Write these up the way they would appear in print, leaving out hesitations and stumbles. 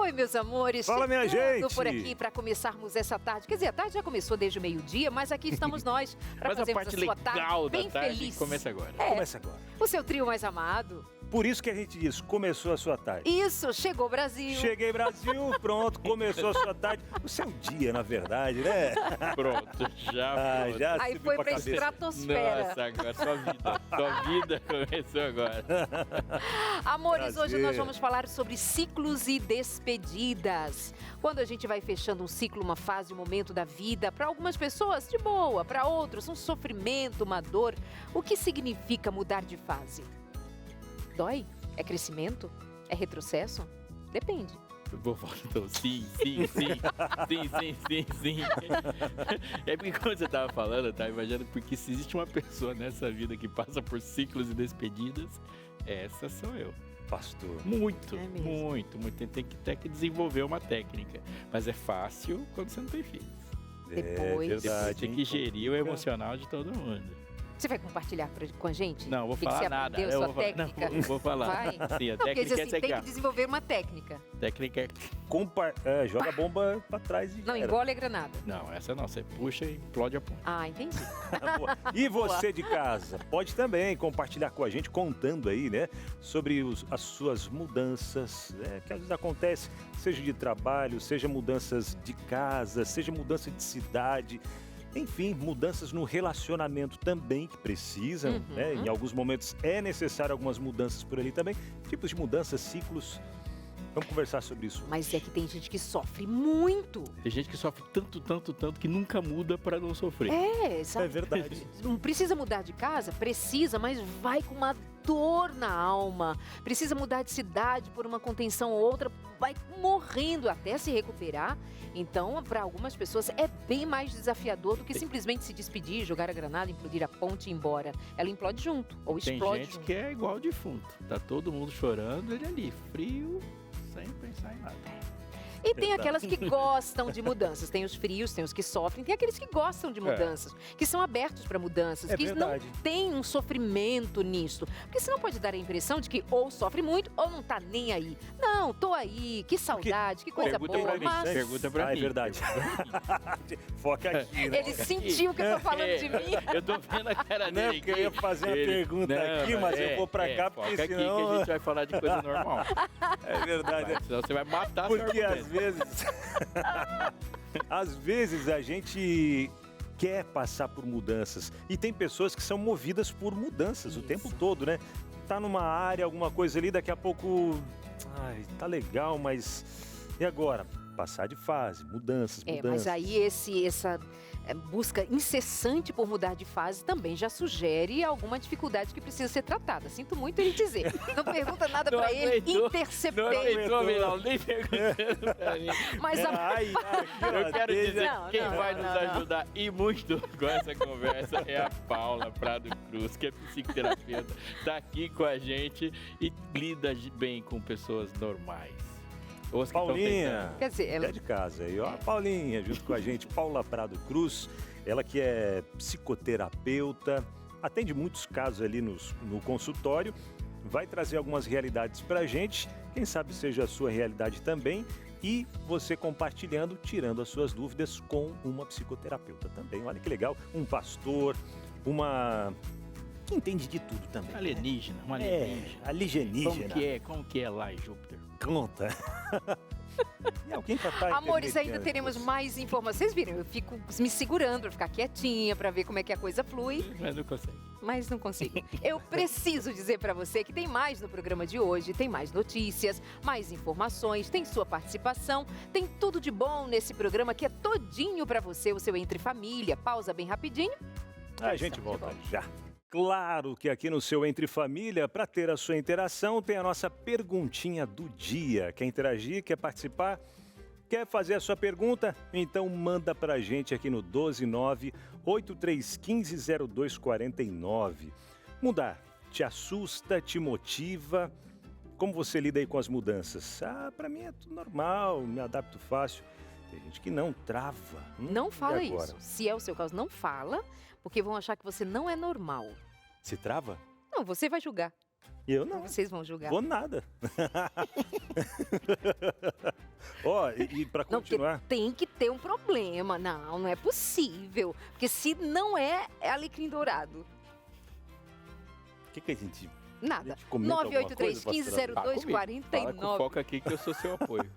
Oi, meus amores. Fala, minha gente. Por aqui para começarmos essa tarde. Quer dizer, a tarde já começou desde o meio-dia, mas aqui estamos nós para Mas a fazermos parte a sua legal tarde bem da tarde feliz. começa agora. Começa agora. O seu trio mais amado. Por isso que a gente diz, começou a sua tarde. Isso, chegou o Brasil. Cheguei, Brasil, pronto, começou a sua tarde. O seu dia, na verdade, né? Pronto, já pronto. Já Aí subiu foi pra pra cabeça. estratosfera. Nossa, agora sua vida começou agora. Amores, hoje Prazer. nós vamos falar sobre ciclos e despedidas. Quando a gente vai fechando um ciclo, uma fase, um momento da vida, para algumas pessoas de boa, para outros um sofrimento, uma dor. O que significa mudar de fase? Dói? É crescimento? É retrocesso? Depende. Eu vou falar então, sim. É porque quando você tava falando, eu tava imaginando, porque se existe uma pessoa nessa vida que passa por ciclos e despedidas, essa sou eu. Pastor. Muito. Tem que ter que desenvolver uma técnica. Mas é fácil quando você não tem filhos. Depois. verdade. Tem que gerir o emocional de todo mundo. Você vai compartilhar com a gente? Não, vou O que falar você nada. aprendeu, Eu sua vou falar- técnica? Não, vou falar. Vai. Sim, a Não, porque técnica assim, é essa aqui, tem ó. que desenvolver uma técnica. Técnica é... Joga a bomba pra trás e Não era. engole a granada. Não, essa não. Você puxa e implode a ponta. Ah, entendi. Boa. E você de casa, pode também compartilhar com a gente, contando aí, né, sobre as suas mudanças, né, que às vezes acontece, seja de trabalho, seja mudanças de casa, seja mudança de cidade, enfim, mudanças no relacionamento também que precisam, né, em alguns momentos é necessário algumas mudanças por ali também, tipos de mudanças, ciclos. Vamos conversar sobre isso. Mas é que tem gente que sofre muito. Tem gente que sofre tanto que nunca muda pra não sofrer. É, É sabe? verdade. Não precisa mudar de casa? Precisa, mas vai com uma dor na alma. Precisa mudar de cidade por uma contenção ou outra, vai morrendo até se recuperar. Então, para algumas pessoas é bem mais desafiador do que simplesmente se despedir, jogar a granada, implodir a ponte e ir embora. Ela implode junto, ou Tem explode gente junto. que é igual defunto. Tá todo mundo chorando, ele ali, frio, sem pensar em nada. E tem Verdade. aquelas que gostam de mudanças. Tem os frios, tem os que sofrem, tem aqueles que gostam de mudanças, que são abertos para mudanças, É que verdade. não tem um sofrimento nisso. Porque senão pode dar a impressão de que ou sofre muito ou não tá nem aí. Não, tô aí, que saudade, que coisa Pergunta boa. pra mim, Mas pergunta pra É mim. verdade. Foca aqui, né? ele sentiu que eu tô falando de mim. Eu tô vendo a cara Não, dele porque eu ia fazer uma pergunta aqui, mas eu vou pra cá, porque foca aqui senão- que a gente vai falar de coisa normal. É verdade. Senão você vai matar Porque seu às argumento. vezes, às vezes a gente quer passar por mudanças e tem pessoas que são movidas por mudanças o Isso. tempo todo, né? Tá numa área, alguma coisa ali, daqui a pouco, ai, tá legal, mas e agora? Passar de fase, mudanças. Mas aí essa busca incessante por mudar de fase também já sugere alguma dificuldade que precisa ser tratada. Sinto muito ele dizer. Não pergunta nada Não pra ele, aguentou. interceptei. Não aguentou, Milão, nem perguntando pra mim. Mas Ai, Eu quero dizer Não, que quem não, vai não, nos não. ajudar e muito com essa conversa é a Paula Prado Cruz, que é psicoterapeuta, tá aqui com a gente e lida bem com pessoas normais. Ou as que tão Paulinha, tentando. Quer dizer, ela é de casa aí, ó, a Paulinha, junto com a gente, Paula Prado Cruz, ela que é psicoterapeuta, atende muitos casos ali no consultório, vai trazer algumas realidades pra gente, quem sabe seja a sua realidade também, e você compartilhando, tirando as suas dúvidas com uma psicoterapeuta também. Olha que legal, um pastor, uma... que entende de tudo também. Alienígena, uma É, alienígena. alienígena. Como que é lá em Júpiter? Conta. E alguém já tá Amores, ainda intermediando teremos isso. mais informações. Vocês viram, eu fico me segurando pra ficar quietinha, pra ver como é que a coisa flui, Mas não consegue. mas não consigo. Eu preciso dizer pra você que tem mais no programa de hoje, tem mais notícias, mais informações, tem sua participação, tem tudo de bom nesse programa que é todinho pra você, o seu Entre Família. Pausa bem rapidinho. A gente volta já. Claro que aqui no seu Entre Família, para ter a sua interação, tem a nossa perguntinha do dia. Quer interagir, quer participar, quer fazer a sua pergunta? Então manda pra gente aqui no 12983150249. Mudar te assusta, te motiva? Como você lida aí com as mudanças? Ah, pra mim é tudo normal, me adapto fácil. Tem gente que não trava. Não fala e agora? isso. Se é o seu caso, não fala, porque vão achar que você não é normal. Se trava? Não, você vai julgar. Eu não. Vocês vão julgar. Vou nada. Ó, e para Não, porque continuar... tem que ter um problema. Não é possível. Porque se não é alecrim dourado. O que a gente... Nada. A gente comenta alguma coisa, 983-1502-49. Fala com foco aqui que eu sou seu apoio.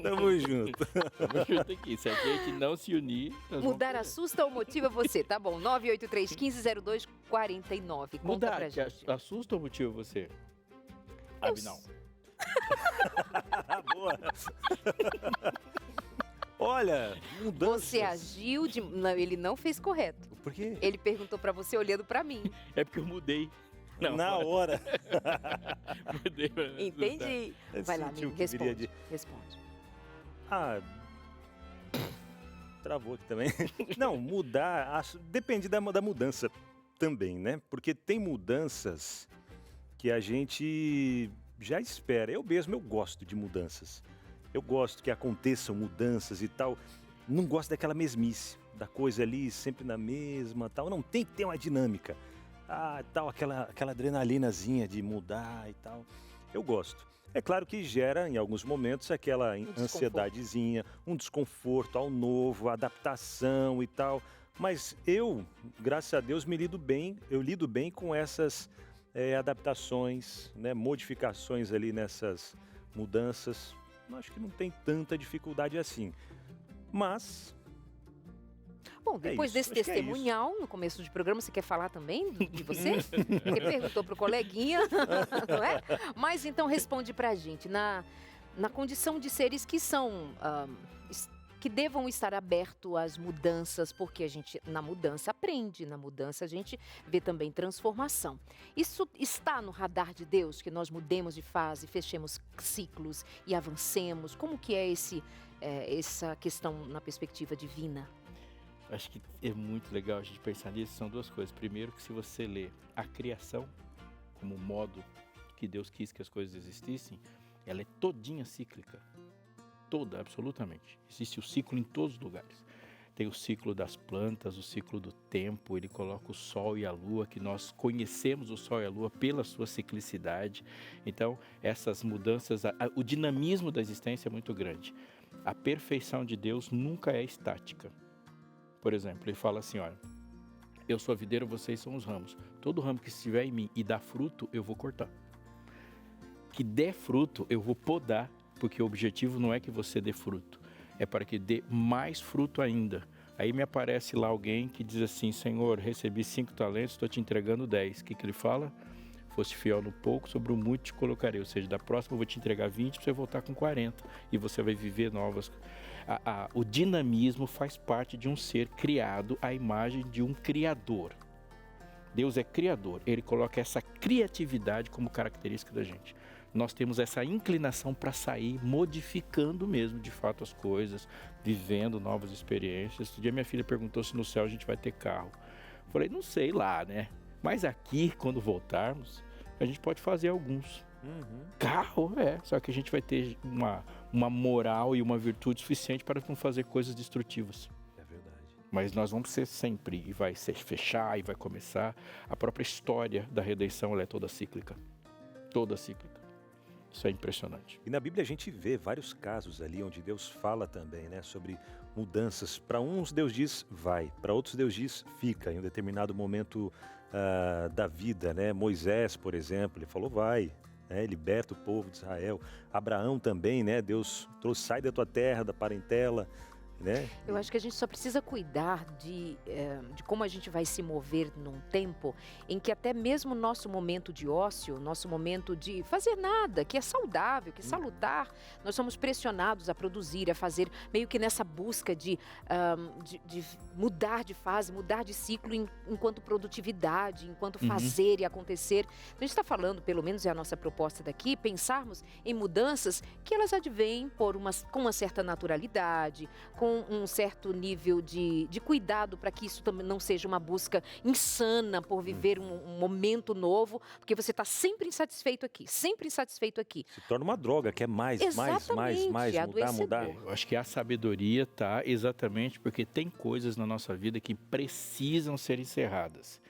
Tamo junto. Tamo junto aqui. Se a gente não se unir... nós vamos Mudar perder. assusta ou motiva você? Tá bom. 983-1502-49. Conta Mudar, pra que gente. assusta ou motiva você? Eu Não. Boa. Olha, mudanças. Você agiu de... Não, ele não fez correto. Por quê? Ele perguntou pra você olhando pra mim. É porque eu mudei. Não, Na hora. mudei. pra assustar. Entendi. Eu Vai lá, senti amigo. o que viria Responde. de- Responde. Ah, travou aqui também. Não, mudar, depende da mudança também, né? Porque tem mudanças que a gente já espera. Eu mesmo, eu gosto de mudanças. Eu gosto que aconteçam mudanças e tal. Não gosto daquela mesmice, da coisa ali sempre na mesma, tal. Não, tem que ter uma dinâmica. Ah, tal, aquela adrenalinazinha de mudar e tal. Eu gosto. É claro que gera, em alguns momentos, aquela desconforto. ansiedadezinha, um desconforto ao novo, adaptação e tal. Mas eu, graças a Deus, eu lido bem com essas adaptações, né, modificações ali nessas mudanças. Acho que não tem tanta dificuldade assim. Mas, Bom, depois isso, desse acho que é testemunhal, no começo do programa, você quer falar também de você? Porque perguntou pro coleguinha, não é? Mas então responde pra gente, na condição de seres que são, que devam estar abertos às mudanças, porque a gente, na mudança, aprende, na mudança a gente vê também transformação. Isso está no radar de Deus, que nós mudemos de fase, fechemos ciclos e avancemos? Como que é essa questão na perspectiva divina? Acho que é muito legal a gente pensar nisso. São duas coisas. Primeiro, que se você lê a criação como o modo que Deus quis que as coisas existissem, ela é todinha cíclica. Toda, absolutamente. Existe o ciclo em todos os lugares. Tem o ciclo das plantas, o ciclo do tempo, ele coloca o sol e a lua, que nós conhecemos o sol e a lua pela sua ciclicidade. Então, essas mudanças, o dinamismo da existência é muito grande. A perfeição de Deus nunca é estática. Por exemplo, ele fala assim, olha, eu sou a videira, vocês são os ramos. Todo ramo que estiver em mim e dá fruto, eu vou cortar. Que der fruto, eu vou podar, porque o objetivo não é que você dê fruto, é para que dê mais fruto ainda. Aí me aparece lá alguém que diz assim, Senhor, recebi 5 talentos, estou te entregando 10. O que ele fala? Fosse fiel no pouco, sobre o muito te colocarei. Ou seja, da próxima eu vou te entregar 20 para você voltar com 40. E você vai viver novas. O dinamismo faz parte de um ser criado à imagem de um criador. Deus é criador. Ele coloca essa criatividade como característica da gente. Nós temos essa inclinação para sair modificando mesmo, de fato, as coisas, vivendo novas experiências. Outro dia minha filha perguntou se no céu a gente vai ter carro. Eu falei, não sei lá, né? Mas aqui, quando voltarmos, a gente pode fazer alguns. Carro, só que a gente vai ter uma moral e uma virtude suficiente para não fazer coisas destrutivas. é verdade. Mas nós vamos ser sempre, e vai se fechar, e vai começar. A própria história da redenção, ela é toda cíclica. Toda cíclica. Isso é impressionante. E na Bíblia a gente vê vários casos ali onde Deus fala também, né, sobre mudanças. Para uns Deus diz vai, para outros Deus diz fica. Em um determinado momento da vida, né, Moisés, por exemplo, ele falou vai, né, liberta o povo de Israel. Abraão também, né, Deus trouxe, sai da tua terra, da parentela, né? Eu acho que a gente só precisa cuidar de como a gente vai se mover num tempo em que até mesmo o nosso momento de ócio, nosso momento de fazer nada, que é saudável, que é salutar, nós somos pressionados a produzir, a fazer meio que nessa busca de mudar de fase, mudar de ciclo enquanto produtividade, enquanto fazer e acontecer. A gente está falando, pelo menos é a nossa proposta daqui, pensarmos em mudanças que elas advêm com uma certa naturalidade, com um certo nível de cuidado para que isso também não seja uma busca insana por viver um momento novo, porque você está sempre insatisfeito aqui. Se torna uma droga, quer mais, Exatamente, mudar. Eu acho que a sabedoria está exatamente porque tem coisas na nossa vida que precisam ser encerradas.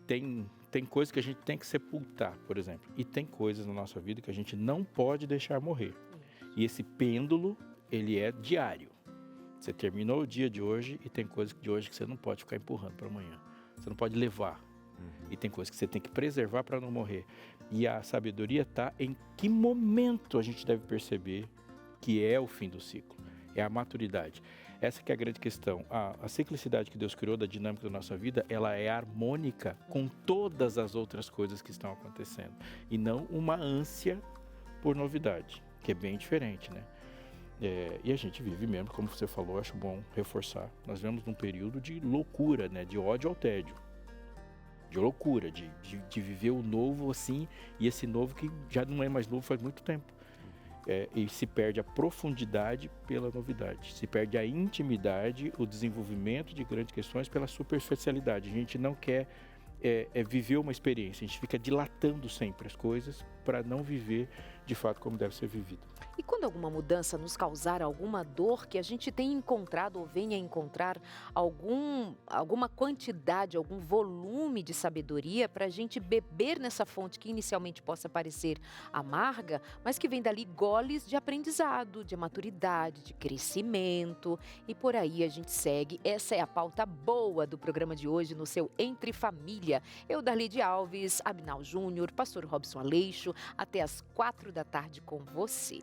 Tem tem coisas que a gente tem que sepultar, por exemplo. E tem coisas na nossa vida que a gente não pode deixar morrer. E esse pêndulo, ele é diário. Você terminou o dia de hoje e tem coisas de hoje que você não pode ficar empurrando para amanhã. Você não pode levar. E tem coisas que você tem que preservar para não morrer. E a sabedoria está em que momento a gente deve perceber que é o fim do ciclo. É a maturidade. Essa que é a grande questão. A ciclicidade que Deus criou da dinâmica da nossa vida, ela é harmônica com todas as outras coisas que estão acontecendo. E não uma ânsia por novidade, que é bem diferente, né? E a gente vive mesmo, como você falou, acho bom reforçar. Nós vivemos num período de loucura, né? De ódio ao tédio. De loucura, de viver o novo assim, e esse novo que já não é mais novo faz muito tempo. E se perde a profundidade pela novidade, se perde a intimidade, o desenvolvimento de grandes questões pela superficialidade. A gente não quer viver uma experiência, a gente fica dilatando sempre as coisas para não viver de fato como deve ser vivido. E quando alguma mudança nos causar alguma dor que a gente tenha encontrado ou venha encontrar alguma quantidade, algum volume de sabedoria para a gente beber nessa fonte que inicialmente possa parecer amarga, mas que vem dali goles de aprendizado, de maturidade, de crescimento, e por aí a gente segue. Essa é a pauta boa do programa de hoje no seu Entre Família. Eu, Darlide Alves, Abinal Júnior, pastor Robson Aleixo, até às 4 da tarde com você.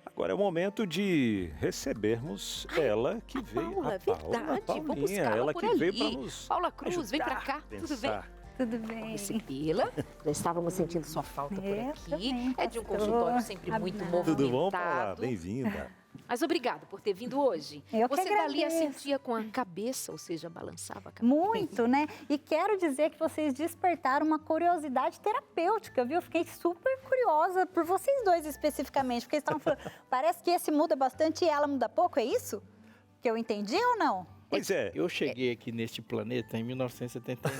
Agora é o momento de recebermos ela que veio, Paula, a Paula, verdade, vou Paulinha, buscá-la ela por que ali. veio para nos Paula Cruz, vem ajudar pra cá, a tudo bem? pensar. Tudo bem. Recebê-la, já estávamos sentindo sua falta por aqui. Também, É de um pastor. consultório sempre muito movimentado. Tudo bom, Paula? Bem-vinda. Mas obrigado por ter vindo hoje. Eu que Você dali agradeço. sentia com a cabeça, ou seja, balançava a cabeça. Muito, né? E quero dizer que vocês despertaram uma curiosidade terapêutica, viu? Fiquei super curiosa por vocês dois especificamente, porque eles estavam falando, parece que esse muda bastante e ela muda pouco, é isso? Que eu entendi ou não? Pois é. Eu cheguei aqui neste planeta em 1979.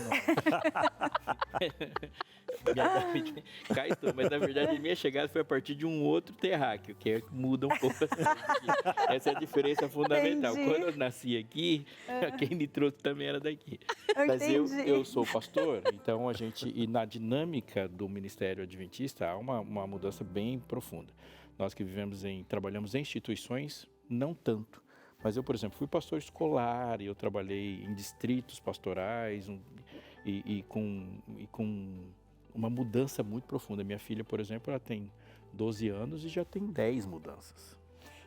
Mas na verdade a minha chegada foi a partir de um outro terráqueo, que muda um pouco. Essa é a diferença fundamental. Entendi. Quando eu nasci aqui, quem me trouxe também era daqui. Mas Entendi. eu sou pastor, então e na dinâmica do Ministério Adventista há uma mudança bem profunda. Nós que trabalhamos em instituições, não tanto. Mas eu, por exemplo, fui pastor escolar e eu trabalhei em distritos pastorais e com uma mudança muito profunda. Minha filha, por exemplo, ela tem 12 anos e já tem 10 mudanças.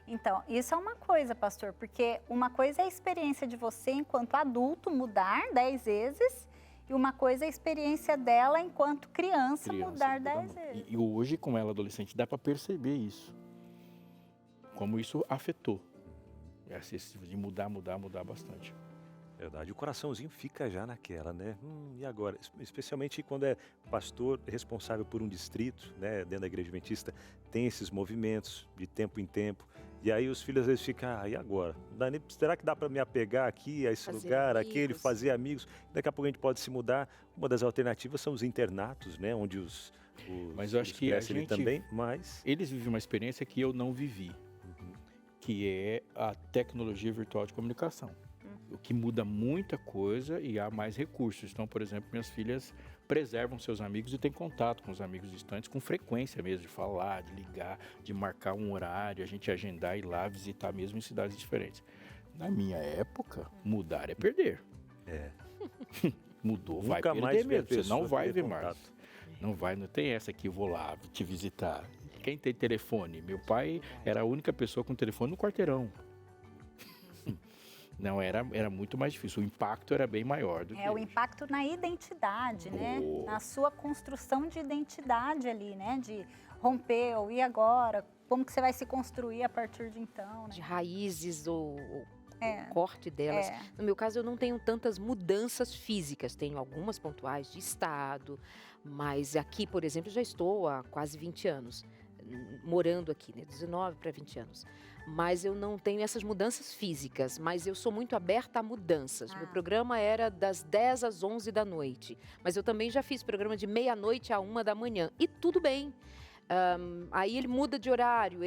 Então, isso é uma coisa, pastor, porque uma coisa é a experiência de você enquanto adulto mudar 10 vezes e uma coisa é a experiência dela enquanto criança mudar 10 vezes. E hoje, com ela adolescente, dá para perceber isso. Como isso afetou. De mudar bastante. Verdade, o coraçãozinho fica já naquela, né? E agora? Especialmente quando é pastor responsável por um distrito, né? Dentro da igreja adventista, tem esses movimentos de tempo em tempo. E aí os filhos às vezes ficam, e agora? Será que dá para me apegar aqui a esse lugar, aquele, fazer amigos? Daqui a pouco a gente pode se mudar. Uma das alternativas são os internatos, né? Onde mas eu acho que a gente também, eles vivem uma experiência que eu não vivi. Que é a tecnologia virtual de comunicação. O que muda muita coisa e há mais recursos. Então, por exemplo, minhas filhas preservam seus amigos e têm contato com os amigos distantes com frequência mesmo, de falar, de ligar, de marcar um horário, a gente agendar e ir lá visitar mesmo em cidades diferentes. Na minha época, mudar é perder. Mudou, vai perder mais mesmo, você não vai ver mais. Não tem essa que eu vou lá te visitar. Quem tem telefone? Meu pai era a única pessoa com telefone no quarteirão. Não, era muito mais difícil. O impacto era bem maior do que o impacto na identidade, né? Na sua construção de identidade ali, né? De rompeu, e agora? Como que você vai se construir a partir de então? Né? De raízes ou corte delas. No meu caso, eu não tenho tantas mudanças físicas. Tenho algumas pontuais de estado, mas aqui, por exemplo, já estou há quase 20 anos. Morando aqui, né? 19 para 20 anos. Mas eu não tenho essas mudanças físicas, mas eu sou muito aberta a mudanças. Meu programa era das 10 às 11 da noite, mas eu também já fiz programa de meia-noite a 1 da manhã, e tudo bem. Aí ele muda de horário,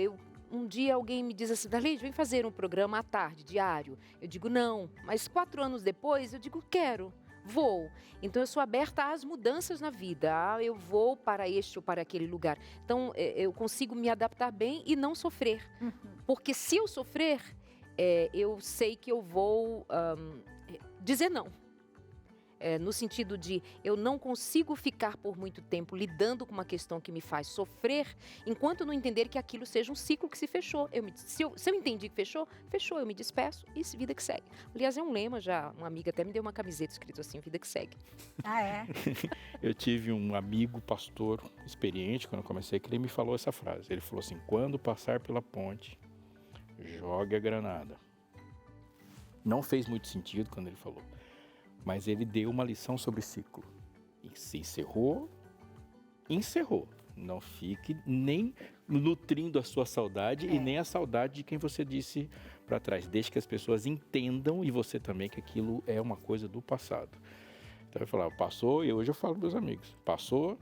um dia alguém me diz assim, Darlide, vem fazer um programa à tarde, diário. Eu digo, não, mas 4 anos depois eu digo, quero. Vou. Então, eu sou aberta às mudanças na vida. Eu vou para este ou para aquele lugar. Então, eu consigo me adaptar bem e não sofrer. Porque se eu sofrer, eu sei que eu vou dizer não. No sentido de eu não consigo ficar por muito tempo lidando com uma questão que me faz sofrer, enquanto não entender que aquilo seja um ciclo que se fechou. Se eu entendi que fechou, fechou, eu me despeço e vida que segue. Aliás, é um lema já, uma amiga até me deu uma camiseta escrito assim, vida que segue. Ah, é? Eu tive um amigo pastor experiente, quando eu comecei a crer, me falou essa frase. Ele falou assim, quando passar pela ponte, jogue a granada. Não fez muito sentido quando ele falou. Mas ele deu uma lição sobre ciclo. E se encerrou, encerrou. Não fique nem nutrindo a sua saudade e nem a saudade de quem você disse para trás. Deixe que as pessoas entendam e você também que aquilo é uma coisa do passado. Então eu falava, passou, e hoje eu falo para meus amigos, passou.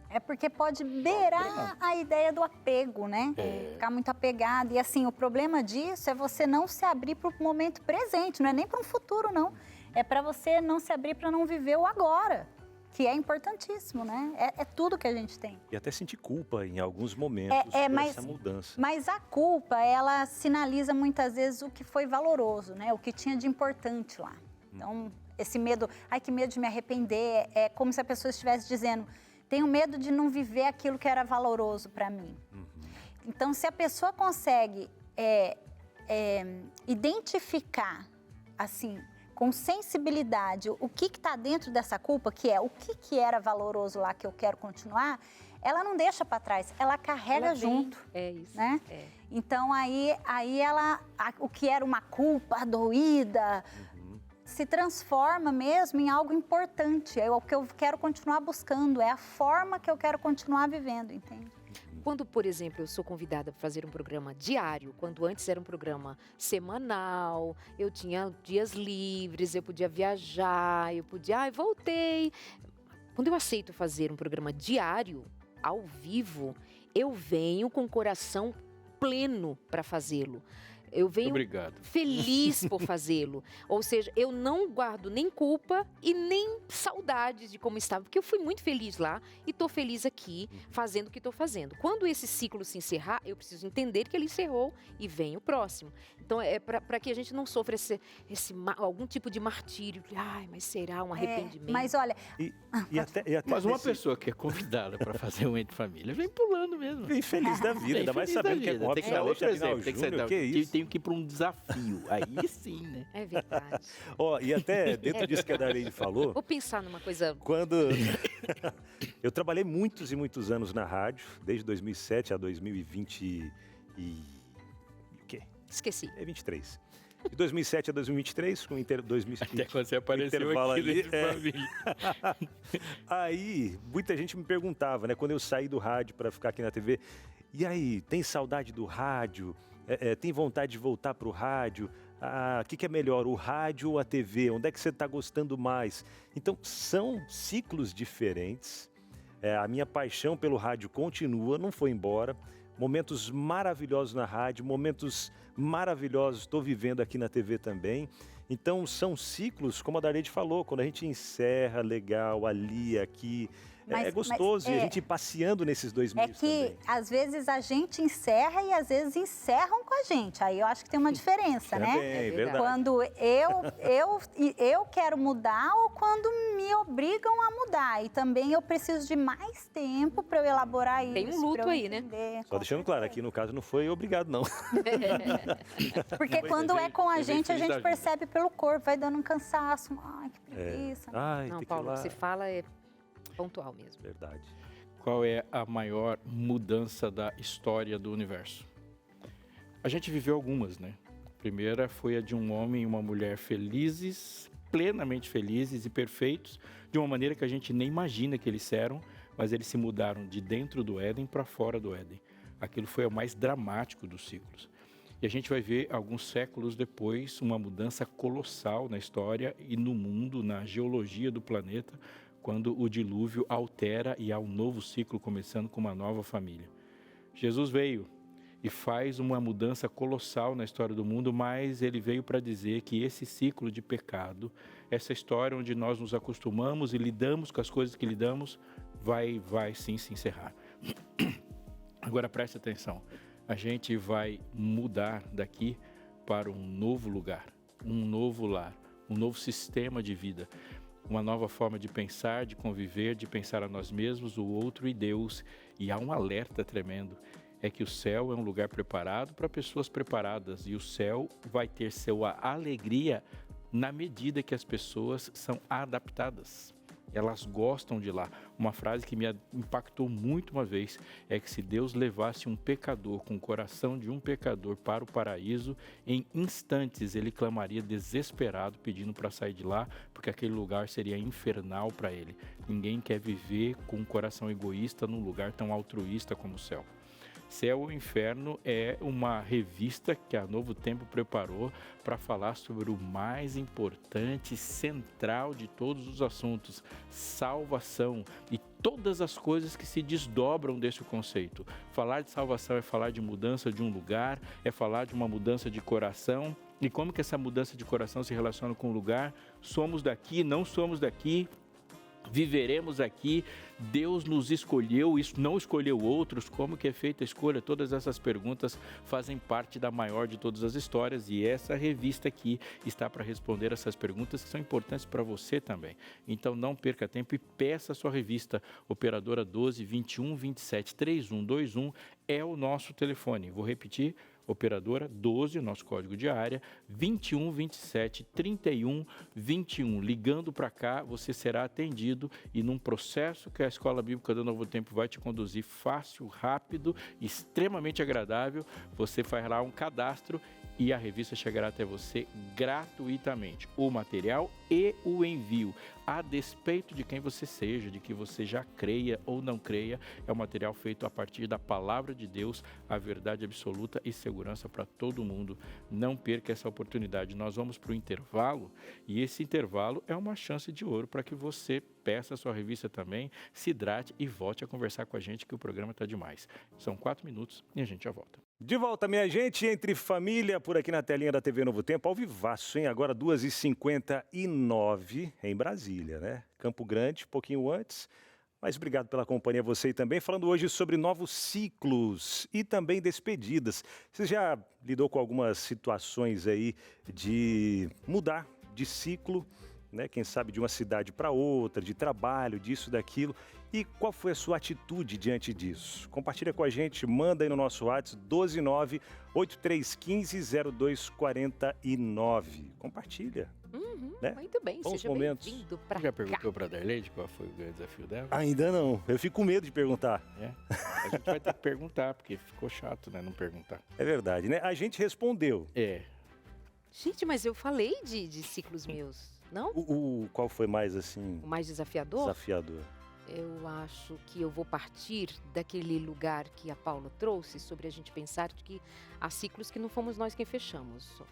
É porque pode beirar a ideia do apego, né? Ficar muito apegado. E assim, o problema disso é você não se abrir para o momento presente, não é nem para um futuro, não. É para você não se abrir para não viver o agora, que é importantíssimo, né? É tudo que a gente tem. E até sentir culpa em alguns momentos por essa mudança. Mas a culpa, ela sinaliza muitas vezes o que foi valoroso, né? O que tinha de importante lá. Então, esse medo, ai que medo de me arrepender, é como se a pessoa estivesse dizendo, tenho medo de não viver aquilo que era valoroso para mim. Então, se a pessoa consegue identificar, assim, com sensibilidade, o que está dentro dessa culpa, que é o que era valoroso lá que eu quero continuar, ela não deixa para trás, ela carrega Ela vem, junto. É isso. Né? Então, aí o que era uma culpa doída, se transforma mesmo em algo importante. É o que eu quero continuar buscando, é a forma que eu quero continuar vivendo, entende? Quando, por exemplo, eu sou convidada para fazer um programa diário, quando antes era um programa semanal, eu tinha dias livres, eu podia viajar, voltei. Quando eu aceito fazer um programa diário, ao vivo, eu venho com o coração pleno para fazê-lo. Eu venho feliz por fazê-lo. Ou seja, eu não guardo nem culpa e nem saudades de como estava, porque eu fui muito feliz lá e estou feliz aqui fazendo o que estou fazendo. Quando esse ciclo se encerrar, eu preciso entender que ele encerrou e vem o próximo. Então, é para que a gente não sofra algum tipo de martírio. Ai, mas será um arrependimento? Mas olha... Mas uma pessoa que é convidada para fazer um Entre Família vem pulando mesmo. Vem feliz da vida, ainda mais sabendo que é com a Finalete Aguinaldo Júnior, que isso? Tenho que ir para um desafio. Aí sim, né? É verdade. E até dentro disso que a Darlene falou... Vou pensar numa coisa... Quando eu trabalhei muitos e muitos anos na rádio, desde 2007 a 2020 o quê? Esqueci. 23. De 2007 a 2023, com Até quando você apareceu aqui dentro de família. Aí, muita gente me perguntava, né? Quando eu saí do rádio para ficar aqui na TV, e aí, tem saudade do rádio? Tem vontade de voltar para o rádio? O que é melhor, o rádio ou a TV? Onde é que você está gostando mais? Então, são ciclos diferentes. A minha paixão pelo rádio continua, não foi embora. Momentos maravilhosos na rádio, momentos maravilhosos estou vivendo aqui na TV também. Então, são ciclos, como a Darlene falou, quando a gente encerra, legal, ali, aqui... é gostoso e a gente ir passeando nesses dois meios também. É que, às vezes, a gente encerra e, às vezes, encerram com a gente. Aí eu acho que tem uma diferença, né? É verdade. Quando eu quero mudar ou quando me obrigam a mudar. E também eu preciso de mais tempo para eu elaborar isso. Tem um luto aí, né? Só deixando claro, aqui no caso não foi obrigado, não. Porque quando é com a gente percebe pelo corpo, vai dando um cansaço. Ai, que preguiça. Não, Paulo, o que você fala é pontual mesmo. Verdade. Qual é a maior mudança da história do universo? A gente viveu algumas, né? A primeira foi a de um homem e uma mulher felizes, plenamente felizes e perfeitos, de uma maneira que a gente nem imagina que eles eram, mas eles se mudaram de dentro do Éden para fora do Éden. Aquilo foi o mais dramático dos ciclos. E a gente vai ver, alguns séculos depois, uma mudança colossal na história e no mundo, na geologia do planeta, quando o dilúvio altera e há um novo ciclo começando com uma nova família. Jesus veio e faz uma mudança colossal na história do mundo, mas ele veio para dizer que esse ciclo de pecado, essa história onde nós nos acostumamos e lidamos com as coisas que lidamos, vai sim se encerrar. Agora preste atenção, a gente vai mudar daqui para um novo lugar, um novo lar, um novo sistema de vida, uma nova forma de pensar, de conviver, de pensar a nós mesmos, o outro e Deus. E há um alerta tremendo, é que o céu é um lugar preparado para pessoas preparadas, e o céu vai ter sua alegria na medida que as pessoas são adaptadas. Elas gostam de lá. Uma frase que me impactou muito uma vez é que se Deus levasse um pecador com o coração de um pecador para o paraíso, em instantes ele clamaria desesperado pedindo para sair de lá, porque aquele lugar seria infernal para ele. Ninguém quer viver com um coração egoísta num lugar tão altruísta como o céu. Céu ou Inferno é uma revista que a Novo Tempo preparou para falar sobre o mais importante, central de todos os assuntos, salvação e todas as coisas que se desdobram desse conceito. Falar de salvação é falar de mudança de um lugar, é falar de uma mudança de coração. E como que essa mudança de coração se relaciona com o lugar? Somos daqui, não somos daqui. Viveremos aqui, Deus nos escolheu, isso não escolheu outros, como que é feita a escolha? Todas essas perguntas fazem parte da maior de todas as histórias, e essa revista aqui está para responder essas perguntas que são importantes para você também. Então não perca tempo e peça a sua revista. Operadora 12 21 27 3121 é o nosso telefone. Vou repetir. Operadora 12, o nosso código de área, 21 27 31 21. Ligando para cá, você será atendido, e num processo que a Escola Bíblica do Novo Tempo vai te conduzir fácil, rápido, extremamente agradável. Você faz lá um cadastro e a revista chegará até você gratuitamente. O material e o envio, a despeito de quem você seja, de que você já creia ou não creia, é um material feito a partir da palavra de Deus, a verdade absoluta e segurança para todo mundo. Não perca essa oportunidade. Nós vamos para o intervalo, e esse intervalo é uma chance de ouro para que você peça a sua revista também, se hidrate e volte a conversar com a gente, que o programa está demais. São 4 minutos e a gente já volta. De volta, minha gente, Entre Família, por aqui na telinha da TV Novo Tempo, ao vivaço, hein? Agora 2h59 em Brasília, né? Campo Grande, pouquinho antes, mas obrigado pela companhia, você também, falando hoje sobre novos ciclos e também despedidas. Você já lidou com algumas situações aí de mudar de ciclo, né? Quem sabe de uma cidade para outra, de trabalho, disso, daquilo. E qual foi a sua atitude diante disso? Compartilha com a gente, manda aí no nosso WhatsApp 129-8315-0249. Compartilha. Né? Muito bem, Bons seja momentos. bem-vindo para cá. Já perguntou para a Darleide qual foi o grande desafio dela? Ainda não, eu fico com medo de perguntar. É? A gente vai ter que perguntar, porque ficou chato, né, não perguntar. É verdade, né? A gente respondeu. É. Gente, mas eu falei de ciclos meus, não? Qual foi mais, assim, O mais desafiador? desafiador? Eu acho que eu vou partir daquele lugar que a Paula trouxe, sobre a gente pensar que há ciclos que não fomos nós quem fechamos.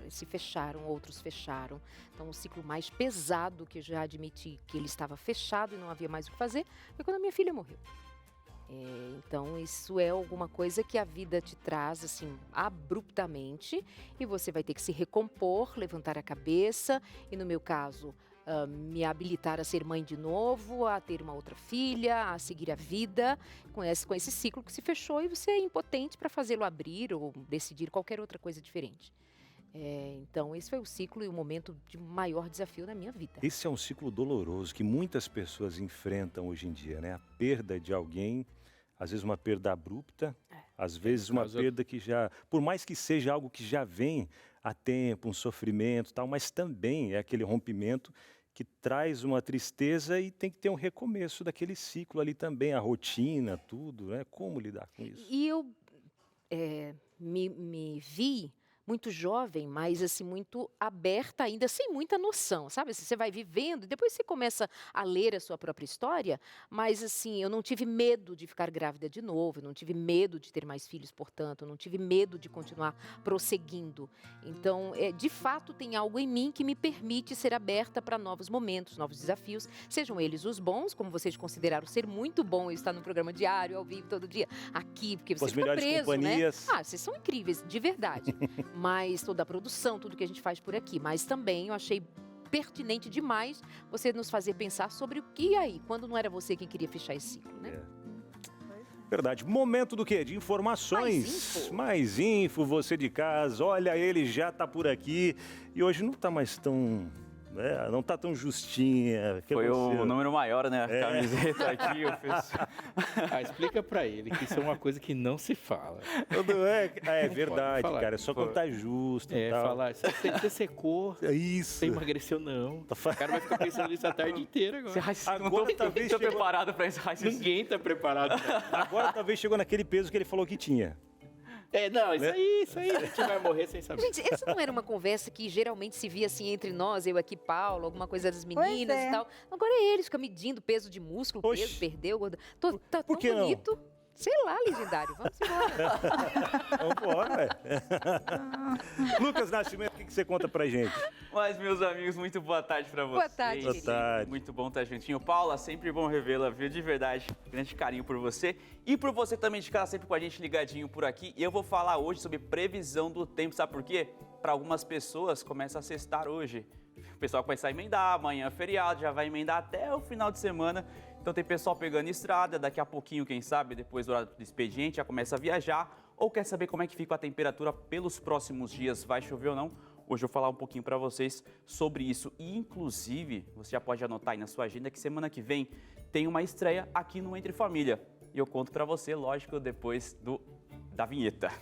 Se fecharam, outros fecharam. Então, o ciclo mais pesado, que eu já admiti que ele estava fechado e não havia mais o que fazer, foi quando a minha filha morreu. Então, isso é alguma coisa que a vida te traz, assim, abruptamente, e você vai ter que se recompor, levantar a cabeça, e no meu caso, me habilitar a ser mãe de novo, a ter uma outra filha, a seguir a vida com esse ciclo que se fechou, e você é impotente para fazê-lo abrir ou decidir qualquer outra coisa diferente. Então, esse foi o ciclo e o momento de maior desafio na minha vida. Esse é um ciclo doloroso que muitas pessoas enfrentam hoje em dia, né? A perda de alguém, às vezes uma perda abrupta, às vezes uma perda que já, por mais que seja algo que já vem há tempo, um sofrimento e tal, mas também é aquele rompimento que traz uma tristeza, e tem que ter um recomeço daquele ciclo ali também, a rotina, tudo, né? Como lidar com isso? E eu me vi muito jovem, mas assim, muito aberta ainda, sem muita noção, sabe? Assim, você vai vivendo, depois você começa a ler a sua própria história, mas assim, eu não tive medo de ficar grávida de novo, eu não tive medo de ter mais filhos, portanto, eu não tive medo de continuar prosseguindo. Então, de fato, tem algo em mim que me permite ser aberta para novos momentos, novos desafios, sejam eles os bons, como vocês consideraram ser muito bom estar no programa diário, ao vivo, todo dia, aqui, porque você fica preso, companhias. né? Ah, vocês são incríveis, de verdade. Mas toda a produção, tudo que a gente faz por aqui. Mas também eu achei pertinente demais você nos fazer pensar sobre o que aí, quando não era você quem queria fechar esse ciclo, né? Verdade. Momento do quê? De informações. Mais info, você de casa. Olha, ele já tá por aqui. E hoje não tá mais tão... não tá tão justinha. Foi o número maior, né? A camiseta aqui, o pessoal. Explica pra ele que isso é uma coisa que não se fala. É verdade, cara. É só quando tá justo e tal. Falar, você secou, isso. você emagreceu, não. O cara vai ficar pensando nisso a tarde inteira agora. Agora talvez tô preparado pra esse raciocínio. Ninguém tá preparado. Agora talvez chegou naquele peso que ele falou que tinha. Isso aí, a gente vai morrer sem saber. Gente, essa não era uma conversa que geralmente se via assim entre nós, eu aqui, Paulo, alguma coisa das meninas e tal. Agora é eles, ficam medindo peso de músculo, peso, perdeu, tá tão bonito. Não? Sei lá, legendário, vamos embora. Vamos embora, Lucas Nascimento, o que você conta pra gente? Mas, meus amigos, muito boa tarde pra vocês. Boa tarde, Boa tarde. Muito bom estar juntinho. Paula, sempre bom revê-la, viu? De verdade, grande carinho por você. E por você também de ficar sempre com a gente ligadinho por aqui. E eu vou falar hoje sobre previsão do tempo, sabe por quê? Para algumas pessoas, começa a sextar hoje. O pessoal começa a emendar, amanhã é feriado, já vai emendar até o final de semana. Então tem pessoal pegando estrada, daqui a pouquinho, quem sabe, depois do horário do expediente, já começa a viajar. Ou quer saber como é que fica a temperatura pelos próximos dias, vai chover ou não? Hoje eu vou falar um pouquinho para vocês sobre isso. E, inclusive, você já pode anotar aí na sua agenda que semana que vem tem uma estreia aqui no Entre Família. E eu conto para você, lógico, depois da vinheta.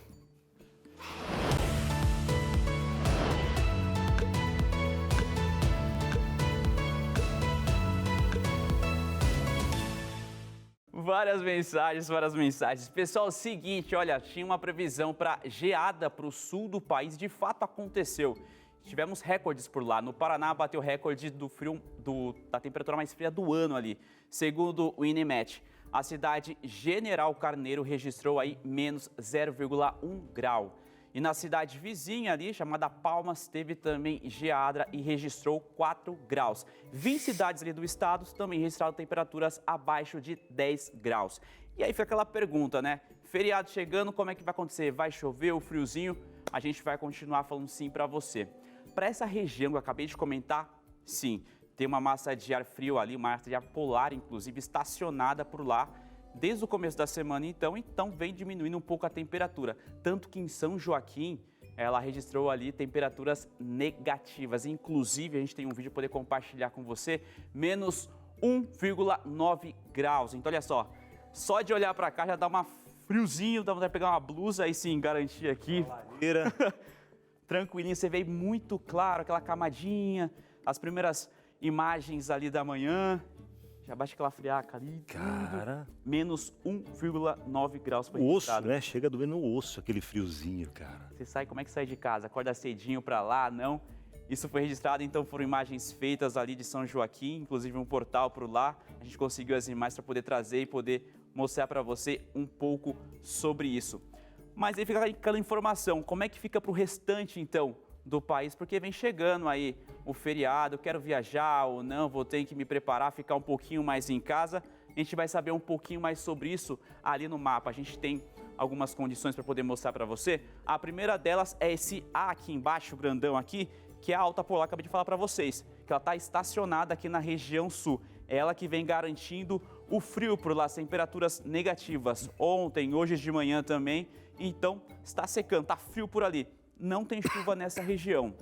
Várias mensagens. Pessoal, seguinte, olha, tinha uma previsão para geada para o sul do país, de fato aconteceu. Tivemos recordes por lá. No Paraná bateu o recorde do frio, da temperatura mais fria do ano ali. Segundo o INEMET, a cidade General Carneiro registrou aí menos 0,1 grau. E na cidade vizinha ali, chamada Palmas, teve também geada e registrou 4 graus. 20 cidades ali do estado também registraram temperaturas abaixo de 10 graus. E aí fica aquela pergunta, né? Feriado chegando, como é que vai acontecer? Vai chover o friozinho? A gente vai continuar falando sim para você. Para essa região que eu acabei de comentar, sim, tem uma massa de ar frio ali, uma massa de ar polar, inclusive, estacionada por lá. Desde o começo da semana, então vem diminuindo um pouco a temperatura. Tanto que em São Joaquim, ela registrou ali temperaturas negativas. Inclusive, a gente tem um vídeo para poder compartilhar com você, menos 1,9 graus. Então, olha só de olhar para cá já dá uma friozinho, dá vontade de pegar uma blusa, aí sim, garantir aqui. Tranquilinho, você vê muito claro, aquela camadinha, as primeiras imagens ali da manhã. Já baixa aquela friaca ali. Cara. Menos 1,9 graus foi o registrado. osso, né? Chega a doer no osso, aquele friozinho, cara. Você sai, como é que sai de casa? Acorda cedinho pra lá, não? Isso foi registrado, então foram imagens feitas ali de São Joaquim, inclusive um portal por lá. A gente conseguiu as imagens para poder trazer e poder mostrar para você um pouco sobre isso. Mas aí fica aquela informação, como é que fica pro restante, então, do país? Porque vem chegando aí o feriado, quero viajar ou não, vou ter que me preparar, ficar um pouquinho mais em casa. A gente vai saber um pouquinho mais sobre isso ali no mapa. A gente tem algumas condições para poder mostrar para você. A primeira delas é esse A aqui embaixo, grandão aqui, que é a alta polar, acabei de falar para vocês, que ela está estacionada aqui na região sul. É ela que vem garantindo o frio por lá, as temperaturas negativas. Ontem, hoje de manhã também, então está secando, está frio por ali. Não tem chuva nessa região,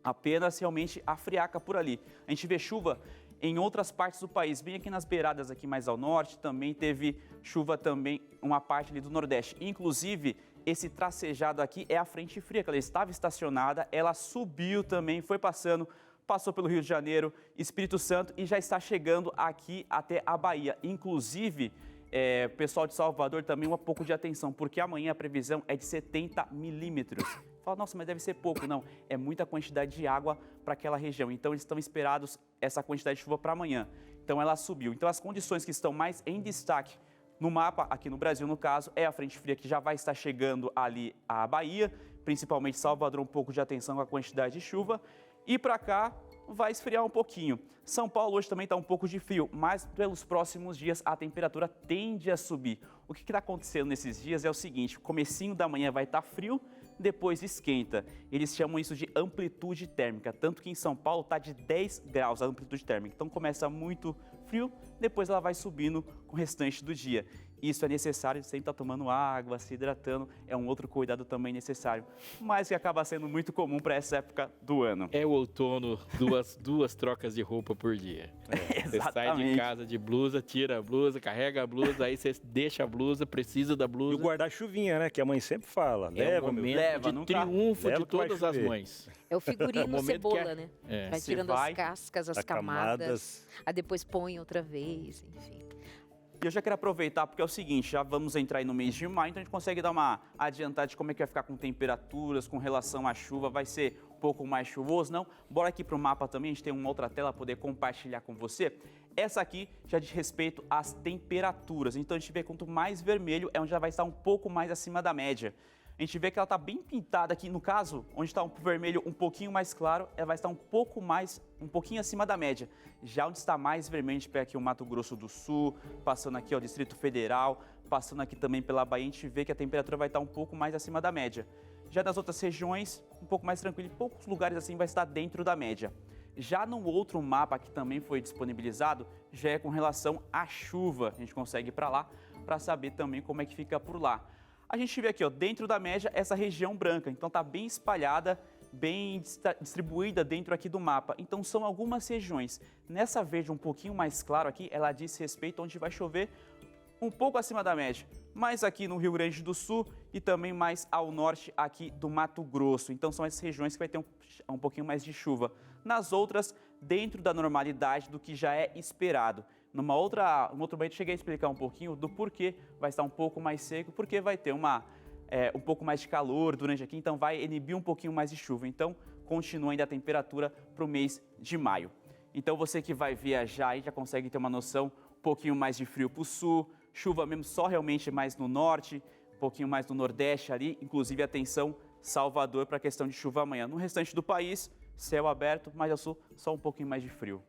apenas realmente a friaca por ali. A gente vê chuva em outras partes do país, bem aqui nas beiradas aqui mais ao norte, também teve chuva também uma parte ali do nordeste. Inclusive, esse tracejado aqui é a frente fria, que ela estava estacionada, ela subiu também, foi passou pelo Rio de Janeiro, Espírito Santo e já está chegando aqui até a Bahia. Inclusive, pessoal de Salvador também um pouco de atenção, porque amanhã a previsão é de 70 milímetros. fala, nossa, mas deve ser pouco. Não, é muita quantidade de água para aquela região. Então, eles estão esperados essa quantidade de chuva para amanhã. Então, ela subiu. Então, as condições que estão mais em destaque no mapa, aqui no Brasil, no caso, é a frente fria que já vai estar chegando ali à Bahia, principalmente Salvador, um pouco de atenção com a quantidade de chuva. E para cá, vai esfriar um pouquinho. São Paulo hoje também está um pouco de frio, mas pelos próximos dias a temperatura tende a subir. O que está acontecendo nesses dias é o seguinte, o comecinho da manhã vai estar frio, depois esquenta. Eles chamam isso de amplitude térmica, tanto que em São Paulo está de 10 graus a amplitude térmica. Então começa muito frio, depois ela vai subindo com o restante do dia. Isso é necessário, sempre estar tomando água, se hidratando, é um outro cuidado também necessário, mas que acaba sendo muito comum para essa época do ano. É o outono, duas trocas de roupa por dia. Você sai de casa de blusa, tira a blusa, carrega a blusa, aí você deixa a blusa, precisa da E blusa. o guarda-chuvinha, né? Que a mãe sempre fala. É o Leva, meu. momento leva, de nunca- triunfo leva de que vai todas as chover. mães. É o figurino momento cebola, que é- né? É. Vai Você tirando vai, as cascas, as As camadas, aí depois põe outra vez, enfim. E eu já quero aproveitar porque é o seguinte, já vamos entrar aí no mês de maio, então a gente consegue dar uma adiantada de como é que vai ficar com temperaturas, com relação à chuva, vai ser um pouco mais chuvoso, não? Bora aqui para o mapa também, a gente tem uma outra tela para poder compartilhar com você. Essa aqui já diz respeito às temperaturas, então a gente vê quanto mais vermelho é onde já vai estar um pouco mais acima da média. A gente vê que ela está bem pintada aqui, no caso, onde está um vermelho um pouquinho mais claro, ela vai estar um pouquinho acima da média. Já onde está mais vermelho, a gente pega aqui o Mato Grosso do Sul, passando aqui o Distrito Federal, passando aqui também pela Bahia, a gente vê que a temperatura vai estar um pouco mais acima da média. Já nas outras regiões, um pouco mais tranquilo, em poucos lugares assim vai estar dentro da média. Já no outro mapa que também foi disponibilizado, já é com relação à chuva. A gente consegue ir para lá para saber também como é que fica por lá. A gente vê aqui, ó, dentro da média, essa região branca. Então, está bem espalhada, bem distribuída dentro aqui do mapa. Então, são algumas regiões. Nessa verde um pouquinho mais claro aqui, ela diz respeito onde vai chover um pouco acima da média. Mais aqui no Rio Grande do Sul e também mais ao norte aqui do Mato Grosso. Então, são essas regiões que vai ter um pouquinho mais de chuva. Nas outras, dentro da normalidade do que já é esperado. Um outro momento, cheguei a explicar um pouquinho do porquê vai estar um pouco mais seco, porque vai ter um pouco mais de calor durante aqui, então vai inibir um pouquinho mais de chuva. Então, continua ainda a temperatura para o mês de maio. Então, você que vai viajar aí já consegue ter uma noção, um pouquinho mais de frio para o sul, chuva mesmo só realmente mais no norte, um pouquinho mais no nordeste ali, inclusive atenção, Salvador para a questão de chuva amanhã. No restante do país, céu aberto, mais ao sul, só um pouquinho mais de frio.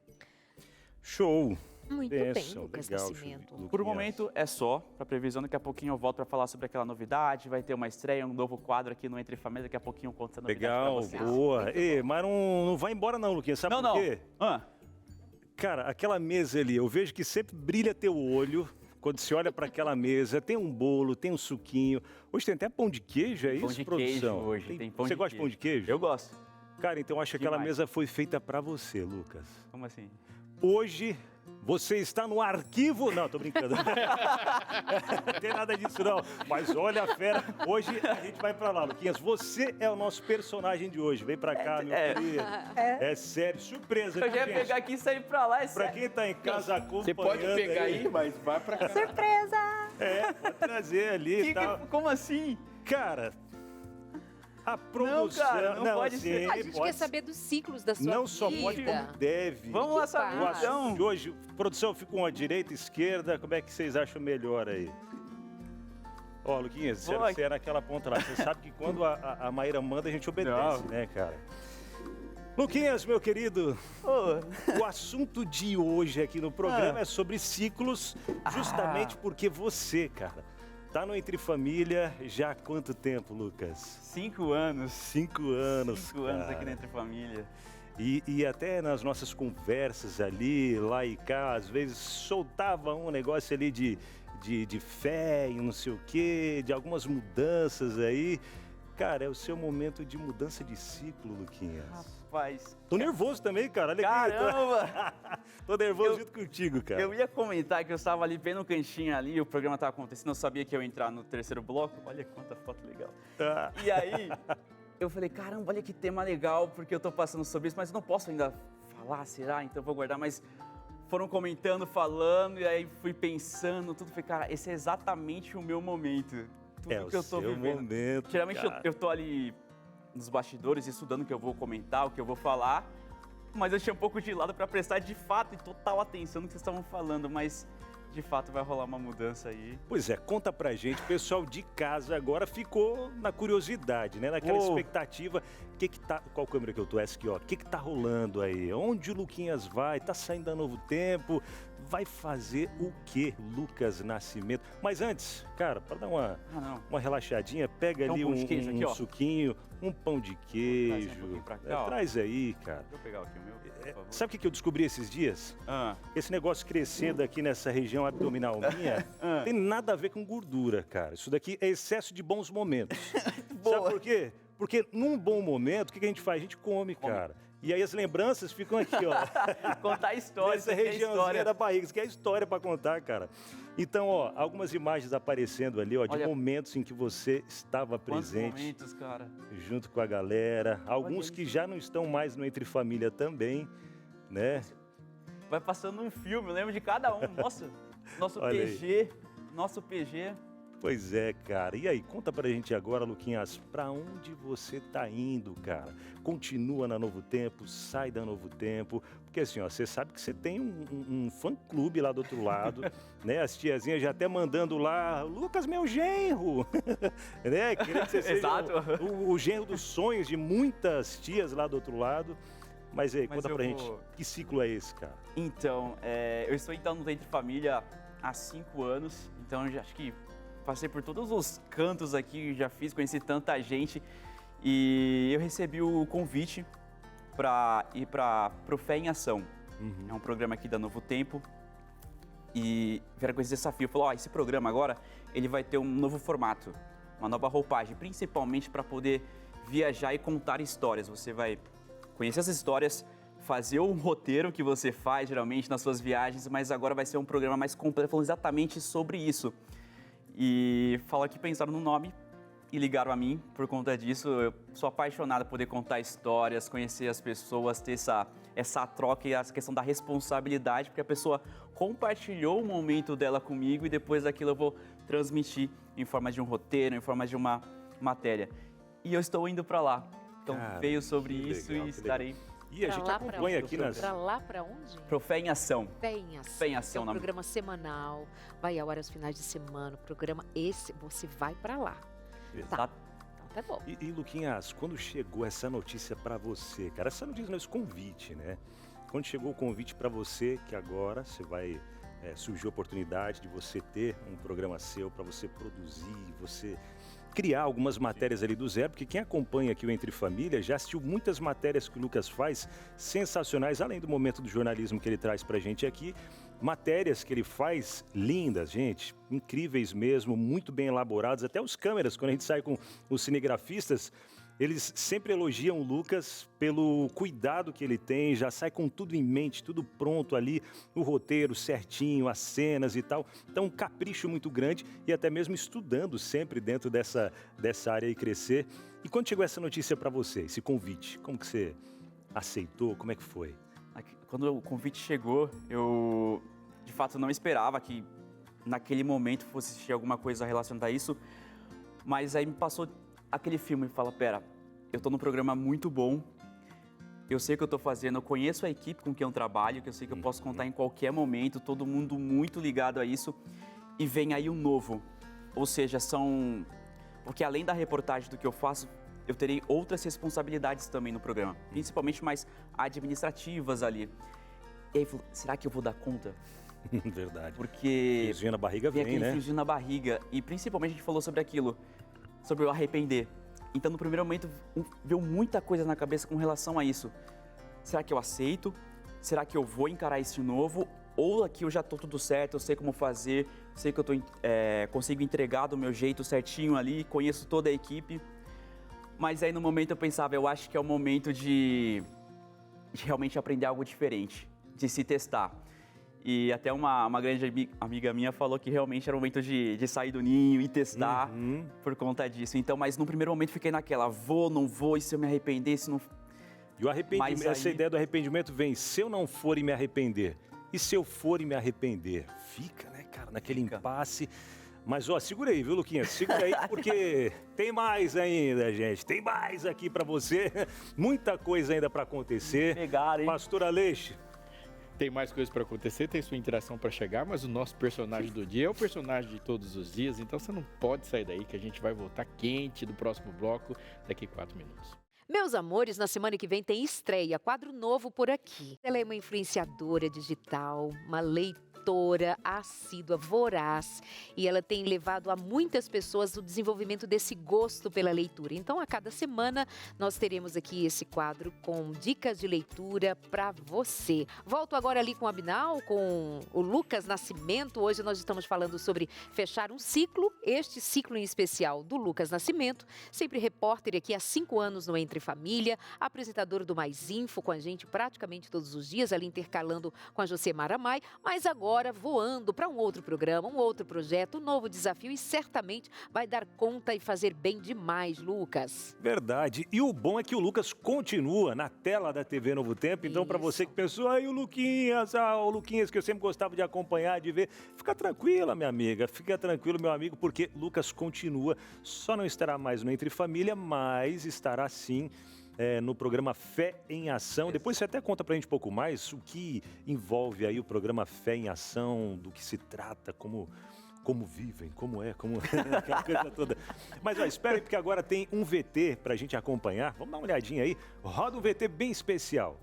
Show. Muito Benção, bem, Lucas legal, Nascimento. Luquinhas. Por um momento é só, para previsão, daqui a pouquinho eu volto para falar sobre aquela novidade, vai ter uma estreia, um novo quadro aqui no Entre Família, daqui a pouquinho eu conto essa novidade para Legal, vocês. boa. Ei, mas não vai embora não, Luquinhas, sabe por quê? Ah, Cara, aquela mesa ali, eu vejo que sempre brilha teu olho quando você olha para aquela mesa. Tem um bolo, tem um suquinho. Hoje tem até pão de queijo, é Pão isso, de produção? queijo hoje, tem pão Você de gosta de pão de queijo? eu gosto. Cara, então eu acho que aquela Demais. mesa foi feita para você, Lucas. Como assim? Hoje você está no arquivo. Não, tô brincando. Não tem nada disso, não. Mas olha a fera. Hoje a gente vai pra lá, Luquinhas. Você é o nosso personagem de hoje. Vem pra cá, meu querido. É sério, surpresa. Eu já ia gente. pegar aqui e sair pra lá, é Pra sério. quem tá em casa acompanhando. Você pode pegar aí, mas vai pra cá. Surpresa! Pode trazer ali e tal. Como assim? Cara, a produção. cara, não pode assim, ser. A gente quer saber dos ciclos da sua Não vida. só pode, como deve. Vamos lá O saber Opa. assunto então. de hoje, produção, fica uma direita, esquerda, como é que vocês acham melhor aí? Ó, Luquinhas, Boa. você é naquela ponta lá. Você sabe que quando a Maíra manda, a gente obedece, Não. né, cara? Luquinhas, meu querido, Ô, o assunto de hoje aqui no programa é sobre ciclos, justamente porque você, cara, tá no Entre Família já há quanto tempo, Lucas? 5 anos. 5 anos, 5 anos aqui cara. na Entre Família. E até nas nossas conversas ali, lá e cá, às vezes soltava um negócio ali de fé e não sei o quê, de algumas mudanças aí. Cara, é o seu momento de mudança de ciclo, Luquinhas. Rapaz. Tô nervoso também, cara. Olha aqui. Caramba! Tô nervoso Eu- junto contigo, cara. Eu ia comentar que eu estava ali bem no cantinho ali, o programa estava acontecendo, eu sabia que eu ia entrar no terceiro bloco. Olha quanta foto legal. Ah, E aí, eu falei, caramba, olha que tema legal, porque eu tô passando sobre isso, mas eu não posso ainda falar, será? Então eu vou guardar, mas foram comentando, falando, e aí fui pensando, tudo. Falei, cara, esse é exatamente o meu momento. Tudo é o que eu tô seu vivendo. momento, Geralmente cara. eu tô ali nos bastidores, estudando o que eu vou comentar, o que eu vou falar, mas eu tinha um pouco de lado para prestar de fato e total atenção no que vocês estavam falando, mas de fato vai rolar uma mudança aí. Pois é, conta pra gente, o pessoal de casa agora ficou na curiosidade, né? Naquela expectativa, qual câmera que eu tô? Essa aqui, ó. O que tá rolando aí? Onde o Luquinhas vai? Tá saindo da Novo Tempo? Vai fazer o quê, Lucas Nascimento? Mas antes, cara, para dar uma relaxadinha, pega ali pão de queijo aqui, ó. Suquinho, um pão de queijo. Pra cá, traz aí, cara. Deixa eu pegar aqui o meu, por favor. Sabe o que eu descobri esses dias? Esse negócio crescendo aqui nessa região abdominal minha tem nada a ver com gordura, cara. Isso daqui é excesso de bons momentos. Sabe por quê? Porque num bom momento, o que a gente faz? A gente come, cara. E aí as lembranças ficam aqui, ó. Contar histórias. Essa regiãozinha da barriga. Isso que é história pra contar, cara. Então, ó, algumas imagens aparecendo ali, ó, de momentos em que você estava presente. Momentos, cara. Junto com a galera. Alguns que já não estão mais no Entre Família também, né? Vai passando um filme, eu lembro de cada um. Nossa, nosso PG. Nosso PG. Pois é, cara. E aí, conta pra gente agora, Luquinhas, pra onde você tá indo, cara? Continua na Novo Tempo, sai da Novo Tempo, porque assim, ó, você sabe que você tem um fã-clube lá do outro lado, né? As tiazinhas já até mandando lá, Lucas, meu genro, né? Querendo que você seja o genro dos sonhos de muitas tias lá do outro lado. Mas aí, conta pra gente, que ciclo é esse, cara? Então, eu estou então no Entre Família há 5 anos, então eu já acho que passei por todos os cantos aqui, já conheci tanta gente e eu recebi o convite para ir para o Fé em Ação. É um programa aqui da Novo Tempo e vieram com esse desafio. Falou, esse programa agora ele vai ter um novo formato, uma nova roupagem, principalmente para poder viajar e contar histórias. Você vai conhecer essas histórias, fazer um roteiro que você faz geralmente nas suas viagens, mas agora vai ser um programa mais completo, falando exatamente sobre isso. E fala que pensaram no nome e ligaram a mim por conta disso. Eu sou apaixonado por poder contar histórias, conhecer as pessoas, ter essa troca e essa questão da responsabilidade, porque a pessoa compartilhou o momento dela comigo e depois daquilo eu vou transmitir em forma de um roteiro, em forma de uma matéria. E eu estou indo para lá. Então veio sobre isso e estarei... E a gente acompanha aqui nas... Pra lá, pra onde? Pro Fé em Ação. Fé em Ação. Fé em Ação. É um programa semanal, vai ao ar aos finais de semana. O programa esse, você vai pra lá. Tá. Então tá bom. E Luquinhas, quando chegou essa notícia pra você, cara, essa notícia não é esse convite, né? Quando chegou o convite pra você, que agora você vai... surgiu a oportunidade de você ter um programa seu, pra você produzir, você... criar algumas matérias ali do zero, porque quem acompanha aqui o Entre Família já assistiu muitas matérias que o Lucas faz, sensacionais, além do momento do jornalismo que ele traz pra gente aqui, matérias que ele faz lindas, gente, incríveis mesmo, muito bem elaboradas, até os câmeras, quando a gente sai com os cinegrafistas, eles sempre elogiam o Lucas pelo cuidado que ele tem, já sai com tudo em mente, tudo pronto ali, o roteiro certinho, as cenas e tal. Então, um capricho muito grande e até mesmo estudando sempre dentro dessa área e crescer. E quando chegou essa notícia para você, esse convite, como que você aceitou? Como é que foi? Quando o convite chegou, eu de fato não esperava que naquele momento fosse existir alguma coisa relacionada a isso, mas aí me passou aquele filme e fala, pera, eu tô num programa muito bom, eu sei o que eu tô fazendo, eu conheço a equipe com quem eu trabalho, que eu sei que eu posso contar em qualquer momento, todo mundo muito ligado a isso, e vem aí um novo. Ou seja, porque além da reportagem do que eu faço, eu terei outras responsabilidades também no programa, principalmente mais administrativas ali. E aí, será que eu vou dar conta? Verdade. Porque... friozinho na barriga vem, aquele né? friozinho na barriga, e principalmente a gente falou sobre aquilo, sobre o arrepender. Então, no primeiro momento, veio muita coisa na cabeça com relação a isso. Será que eu aceito? Será que eu vou encarar isso de novo? Ou aqui eu já estou tudo certo, eu sei como fazer, sei que eu consigo entregar do meu jeito certinho ali, conheço toda a equipe. Mas aí, no momento, eu pensava, eu acho que é o momento de realmente aprender algo diferente, de se testar. E até uma grande amiga minha falou que realmente era o momento de sair do ninho e testar por conta disso. Então, mas no primeiro momento fiquei naquela, vou, não vou, e se eu me arrepender, se não... E o arrependimento, essa ideia do arrependimento vem, se eu não for e me arrepender, e se eu for e me arrepender? Fica, né, cara, naquele impasse, Mas, ó, segura aí, viu, Luquinhas? Segura aí, porque tem mais ainda, gente. Tem mais aqui pra você. Muita coisa ainda pra acontecer. Pegaram, hein? Pastor Aleixo. Tem mais coisas para acontecer, tem sua interação para chegar, mas o nosso personagem do dia é o personagem de todos os dias, então você não pode sair daí que a gente vai voltar quente do próximo bloco daqui 4 minutos. Meus amores, na semana que vem tem estreia, quadro novo por aqui. Ela é uma influenciadora digital, uma leitora assídua, voraz, e ela tem levado a muitas pessoas o desenvolvimento desse gosto pela leitura. Então, a cada semana, nós teremos aqui esse quadro com dicas de leitura para você. Volto agora ali com o Abinal, com o Lucas Nascimento. Hoje nós estamos falando sobre fechar um ciclo, este ciclo em especial do Lucas Nascimento, sempre repórter aqui há 5 anos no Entre Família, apresentador do Mais Info com a gente praticamente todos os dias, ali intercalando com a Josemar Amai, mas agora voando para um outro programa, um outro projeto, um novo desafio e certamente vai dar conta e fazer bem demais, Lucas. Verdade. E o bom é que o Lucas continua na tela da TV Novo Tempo. Então, para você que pensou, o Luquinhas que eu sempre gostava de acompanhar, de ver, fica tranquila, minha amiga, fica tranquilo, meu amigo, porque Lucas continua. Só não estará mais no Entre Família, mas estará sim no programa Fé em Ação. Depois você até conta pra gente um pouco mais o que envolve aí o programa Fé em Ação, do que se trata, como vivem, como aquela coisa toda. Mas ó, espera aí, porque agora tem um VT pra gente acompanhar. Vamos dar uma olhadinha aí. Roda um VT bem especial.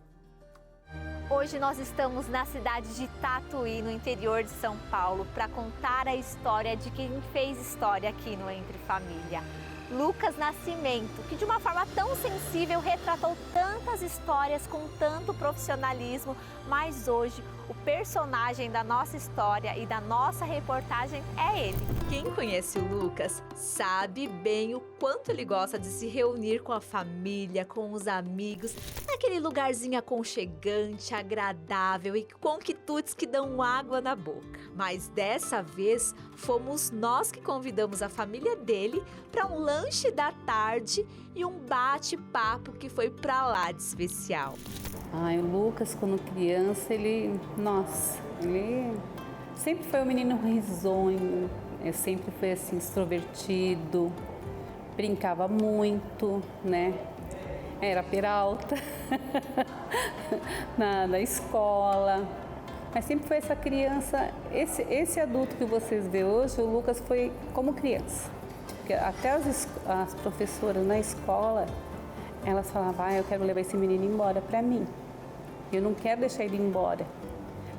Hoje nós estamos na cidade de Tatuí, no interior de São Paulo, para contar a história de quem fez história aqui no Entre Família. Lucas Nascimento, que de uma forma tão sensível retratou tantas histórias com tanto profissionalismo, mas hoje o personagem da nossa história e da nossa reportagem é ele. Quem conhece o Lucas sabe bem o quanto ele gosta de se reunir com a família, com os amigos, naquele lugarzinho aconchegante, agradável e com quitutes que dão água na boca. Mas dessa vez fomos nós que convidamos a família dele para um lanche da tarde e um bate-papo que foi pra lá de especial. O Lucas, quando criança, ele sempre foi um menino risonho, sempre foi assim, extrovertido, brincava muito, né? Era peralta na escola, mas sempre foi essa criança, esse adulto que vocês vê hoje, o Lucas foi como criança. Porque até as professoras na escola, elas falavam, eu quero levar esse menino embora para mim. Eu não quero deixar ele embora,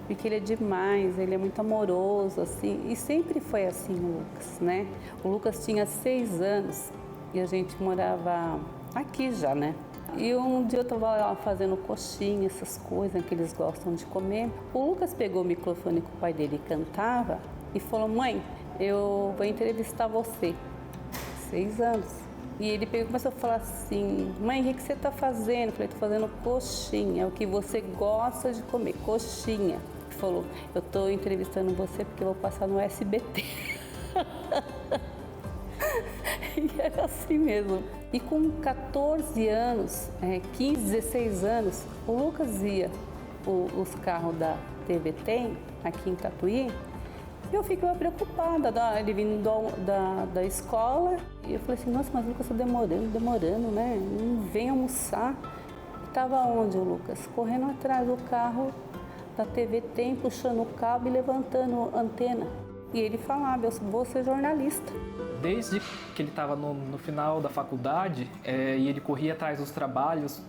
porque ele é demais, ele é muito amoroso, assim, e sempre foi assim o Lucas, né? O Lucas tinha 6 anos e a gente morava aqui já, né? E um dia eu estava lá fazendo coxinha, essas coisas que eles gostam de comer. O Lucas pegou o microfone que o pai dele cantava e falou, mãe, eu vou entrevistar você. 6 anos. E ele começou a falar assim, mãe, o que você está fazendo? Eu falei, estou fazendo coxinha, é o que você gosta de comer, coxinha. Ele falou, eu estou entrevistando você porque eu vou passar no SBT. E era assim mesmo. E com 14 anos, 15, 16 anos, o Lucas ia os carros da TV Tem, aqui em Tatuí. Eu fiquei preocupada, ele vindo da escola, e eu falei assim, nossa, mas o Lucas está demorando, né? Não vem almoçar. Estava onde o Lucas? Correndo atrás do carro da TV Tem, puxando o cabo e levantando a antena. E ele falava, eu vou ser jornalista. Desde que ele estava no final da faculdade, e ele corria atrás dos trabalhos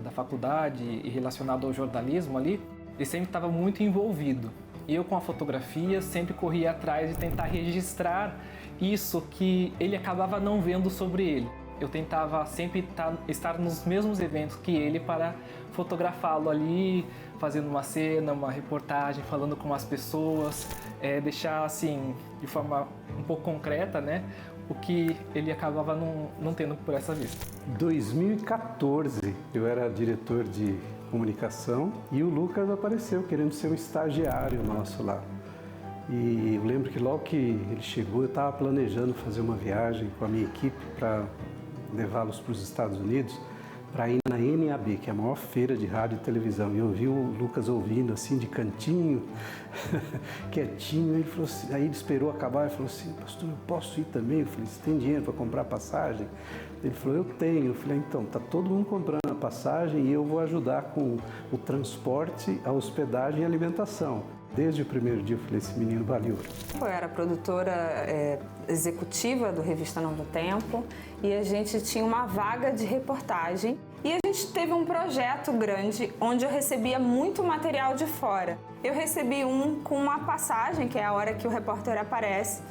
da faculdade e relacionado ao jornalismo ali, ele sempre estava muito envolvido. E eu, com a fotografia, sempre corria atrás de tentar registrar isso que ele acabava não vendo sobre ele. Eu tentava sempre estar nos mesmos eventos que ele para fotografá-lo ali, fazendo uma cena, uma reportagem, falando com as pessoas, deixar assim, de forma um pouco concreta, né, o que ele acabava não tendo por essa vista. Em 2014, eu era diretor de comunicação e o Lucas apareceu querendo ser um estagiário nosso lá. E eu lembro que logo que ele chegou, eu estava planejando fazer uma viagem com a minha equipe para levá-los para os Estados Unidos, para ir na NAB, que é a maior feira de rádio e televisão. E eu vi o Lucas ouvindo assim de cantinho, quietinho. Ele falou assim, aí ele esperou acabar e falou assim, pastor, eu posso ir também? Eu falei, você tem dinheiro para comprar passagem? Ele falou, eu tenho. Eu falei, então, tá todo mundo comprando a passagem e eu vou ajudar com o transporte, a hospedagem e a alimentação. Desde o primeiro dia eu falei, esse menino valeu. Eu era produtora executiva do Revista Novo Tempo e a gente tinha uma vaga de reportagem e a gente teve um projeto grande onde eu recebia muito material de fora. Eu recebi um com uma passagem, que é a hora que o repórter aparece,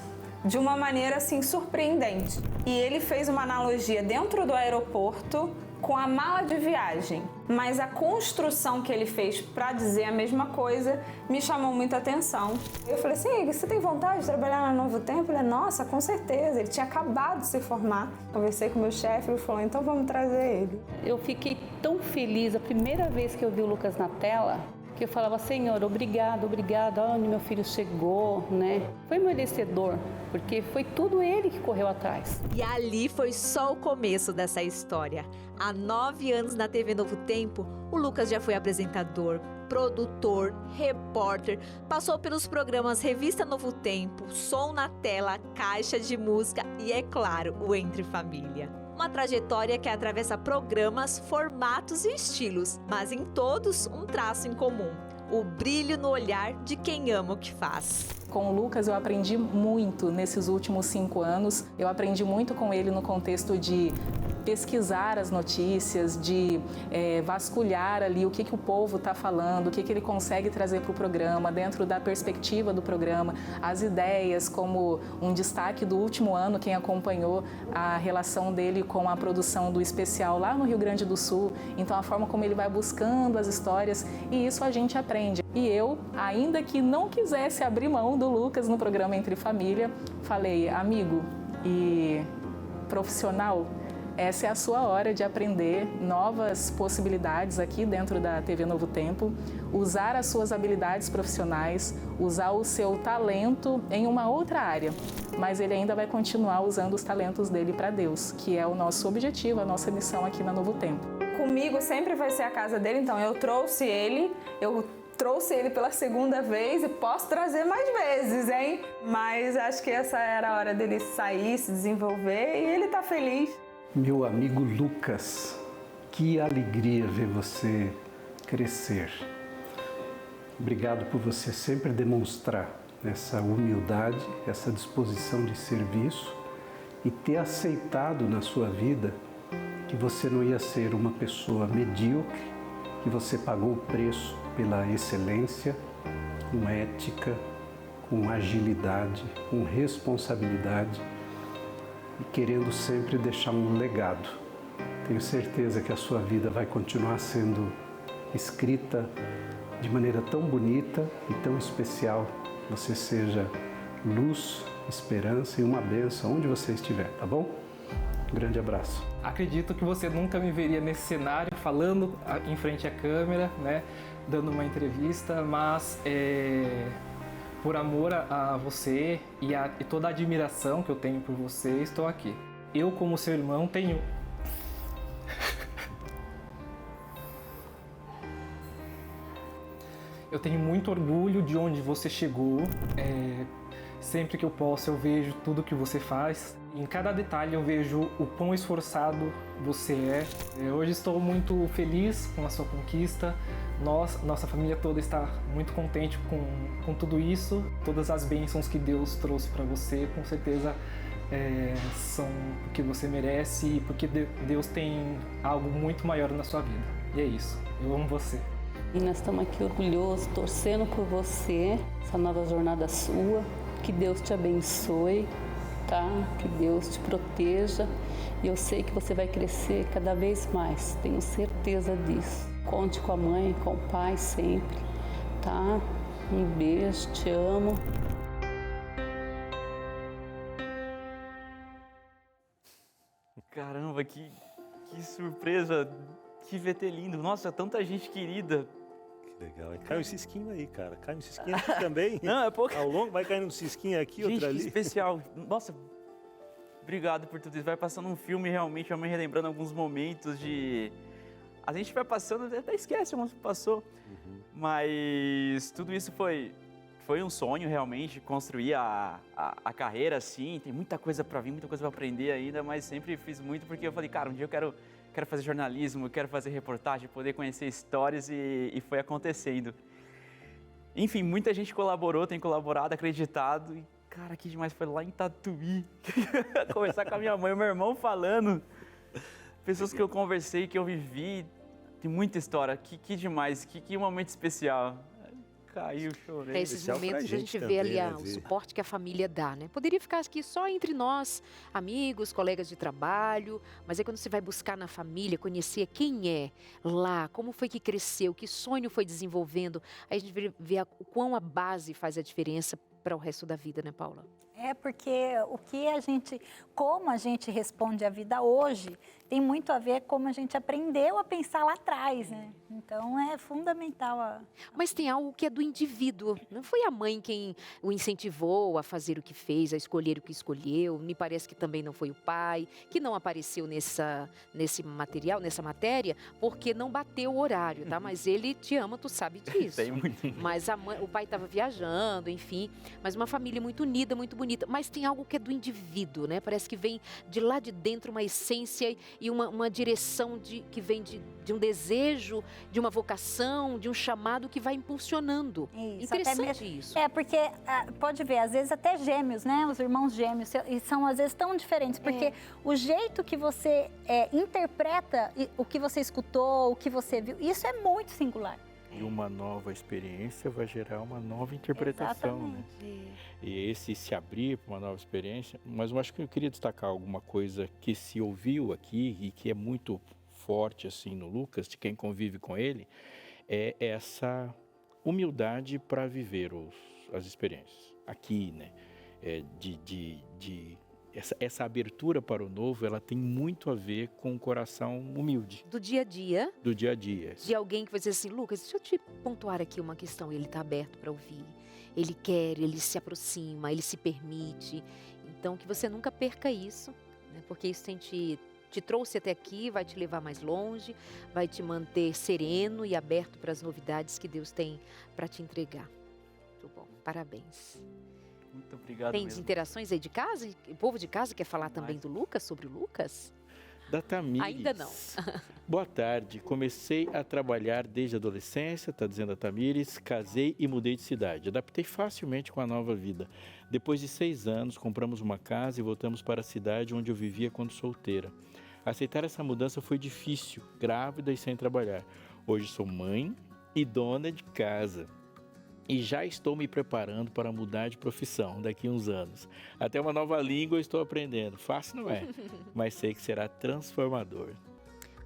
de uma maneira assim surpreendente. E ele fez uma analogia dentro do aeroporto com a mala de viagem, mas a construção que ele fez para dizer a mesma coisa me chamou muita atenção. Eu falei assim, você tem vontade de trabalhar na Novo Tempo? Ele, nossa, com certeza, ele tinha acabado de se formar. Conversei com o meu chefe, ele falou, então vamos trazer ele. Eu fiquei tão feliz a primeira vez que eu vi o Lucas na tela, que eu falava, Senhor, obrigado, obrigado, onde meu filho chegou, né? Foi merecedor, porque foi tudo ele que correu atrás. E ali foi só o começo dessa história. Há 9 anos na TV Novo Tempo, o Lucas já foi apresentador, produtor, repórter, passou pelos programas Revista Novo Tempo, Som na Tela, Caixa de Música e, é claro, o Entre Família. Uma trajetória que atravessa programas, formatos e estilos, mas em todos um traço em comum: o brilho no olhar de quem ama o que faz. Com o Lucas eu aprendi muito nesses últimos 5 anos. Eu aprendi muito com ele no contexto de pesquisar as notícias, de vasculhar ali o que o povo está falando, o que ele consegue trazer para o programa, dentro da perspectiva do programa, as ideias, como um destaque do último ano, quem acompanhou a relação dele com a produção do especial lá no Rio Grande do Sul, então a forma como ele vai buscando as histórias, e isso a gente aprende. E eu, ainda que não quisesse abrir mão do Lucas no programa Entre Família, falei, amigo e profissional, essa é a sua hora de aprender novas possibilidades aqui dentro da TV Novo Tempo, usar as suas habilidades profissionais, usar o seu talento em uma outra área, mas ele ainda vai continuar usando os talentos dele para Deus, que é o nosso objetivo, a nossa missão aqui na Novo Tempo. Comigo sempre vai ser a casa dele, então eu trouxe ele pela segunda vez e posso trazer mais vezes, hein? Mas acho que essa era a hora dele sair, se desenvolver e ele tá feliz. Meu amigo Lucas, que alegria ver você crescer. Obrigado por você sempre demonstrar essa humildade, essa disposição de serviço e ter aceitado na sua vida que você não ia ser uma pessoa medíocre, que você pagou o preço pela excelência, com ética, com agilidade, com responsabilidade e querendo sempre deixar um legado. Tenho certeza que a sua vida vai continuar sendo escrita de maneira tão bonita e tão especial. Você seja luz, esperança e uma bênção onde você estiver, tá bom? Um grande abraço. Acredito que você nunca me veria nesse cenário falando em frente à câmera, né, dando uma entrevista, mas por amor a você e toda a admiração que eu tenho por você, estou aqui. Eu, como seu irmão, tenho... Eu tenho muito orgulho de onde você chegou. Sempre que eu posso, eu vejo tudo que você faz. Em cada detalhe eu vejo o quão esforçado você é. Hoje estou muito feliz com a sua conquista. Nossa família toda está muito contente com tudo isso. Todas as bênçãos que Deus trouxe para você, com certeza são porque você merece e porque Deus tem algo muito maior na sua vida. E é isso, eu amo você. E nós estamos aqui orgulhosos, torcendo por você, essa nova jornada sua. Que Deus te abençoe, tá? Que Deus te proteja. E eu sei que você vai crescer cada vez mais, tenho certeza disso. Conte com a mãe, com o pai sempre, tá? Um beijo, te amo. Caramba, que surpresa, que VT lindo. Nossa, tanta gente querida. Legal. Cai um cisquinho aí, cara. Cai um cisquinho aqui também. Não, é pouco. Ao longo vai caindo um cisquinho aqui, gente, outro ali. Que especial. Nossa, obrigado por tudo isso. Vai passando um filme realmente, vai me relembrando alguns momentos de a gente vai passando, até esquece como passou. Mas tudo isso foi um sonho realmente, construir a carreira assim. Tem muita coisa para vir, muita coisa para aprender ainda, mas sempre fiz muito porque eu falei, cara, um dia eu quero fazer jornalismo, quero fazer reportagem, poder conhecer histórias e foi acontecendo. Enfim, muita gente colaborou, tem colaborado, acreditado. E, cara, que demais, foi lá em Tatuí. Conversar com a minha mãe, o meu irmão falando. Pessoas que eu conversei, que eu vivi. Tem muita história. Que demais, que momento especial. Caiu, chorei. Esses momentos a gente vê ali o suporte que a família dá, né? Poderia ficar aqui só entre nós, amigos, colegas de trabalho, mas é quando você vai buscar na família, conhecer quem é lá, como foi que cresceu, que sonho foi desenvolvendo, aí a gente vê o quão a base faz a diferença para o resto da vida, né, Paula? É porque como a gente responde à vida hoje, tem muito a ver como a gente aprendeu a pensar lá atrás, né? Então é fundamental. Mas tem algo que é do indivíduo. Não foi a mãe quem o incentivou a fazer o que fez, a escolher o que escolheu. Me parece que também não foi o pai, que não apareceu nesse material, nessa matéria, porque não bateu o horário, tá? Mas ele te ama, tu sabe disso. Tem muito. Mas o pai estava viajando, enfim. Mas uma família muito unida, muito bonita. Mas tem algo que é do indivíduo, né? Parece que vem de lá de dentro uma essência e uma direção que vem de um desejo, de uma vocação, de um chamado que vai impulsionando. Isso, interessante isso. É, porque pode ver, às vezes até gêmeos, né? Os irmãos gêmeos, e são às vezes tão diferentes, porque o jeito que você interpreta o que você escutou, o que você viu, isso é muito singular. E uma nova experiência vai gerar uma nova interpretação, né? E esse se abrir para uma nova experiência, mas eu acho que eu queria destacar alguma coisa que se ouviu aqui e que é muito forte assim no Lucas, de quem convive com ele, é essa humildade para viver as experiências aqui, né? Essa abertura para o novo, ela tem muito a ver com o coração humilde. Do dia a dia. Do dia a dia. De alguém que vai dizer assim, Lucas, deixa eu te pontuar aqui uma questão. Ele está aberto para ouvir, ele quer, ele se aproxima, ele se permite. Então, que você nunca perca isso, né? Porque isso te trouxe até aqui, vai te levar mais longe, vai te manter sereno e aberto para as novidades que Deus tem para te entregar. Muito bom, parabéns. Muito obrigado. Tem interações aí de casa? O povo de casa quer falar também do Lucas, sobre o Lucas? Da Tamires. Ainda não. Boa tarde. Comecei a trabalhar desde a adolescência, está dizendo a Tamires. Casei e mudei de cidade. Adaptei facilmente com a nova vida. Depois de 6 anos, compramos uma casa e voltamos para a cidade onde eu vivia quando solteira. Aceitar essa mudança foi difícil, grávida e sem trabalhar. Hoje sou mãe e dona de casa. E já estou me preparando para mudar de profissão daqui a uns anos. Até uma nova língua eu estou aprendendo. Fácil não é, mas sei que será transformador.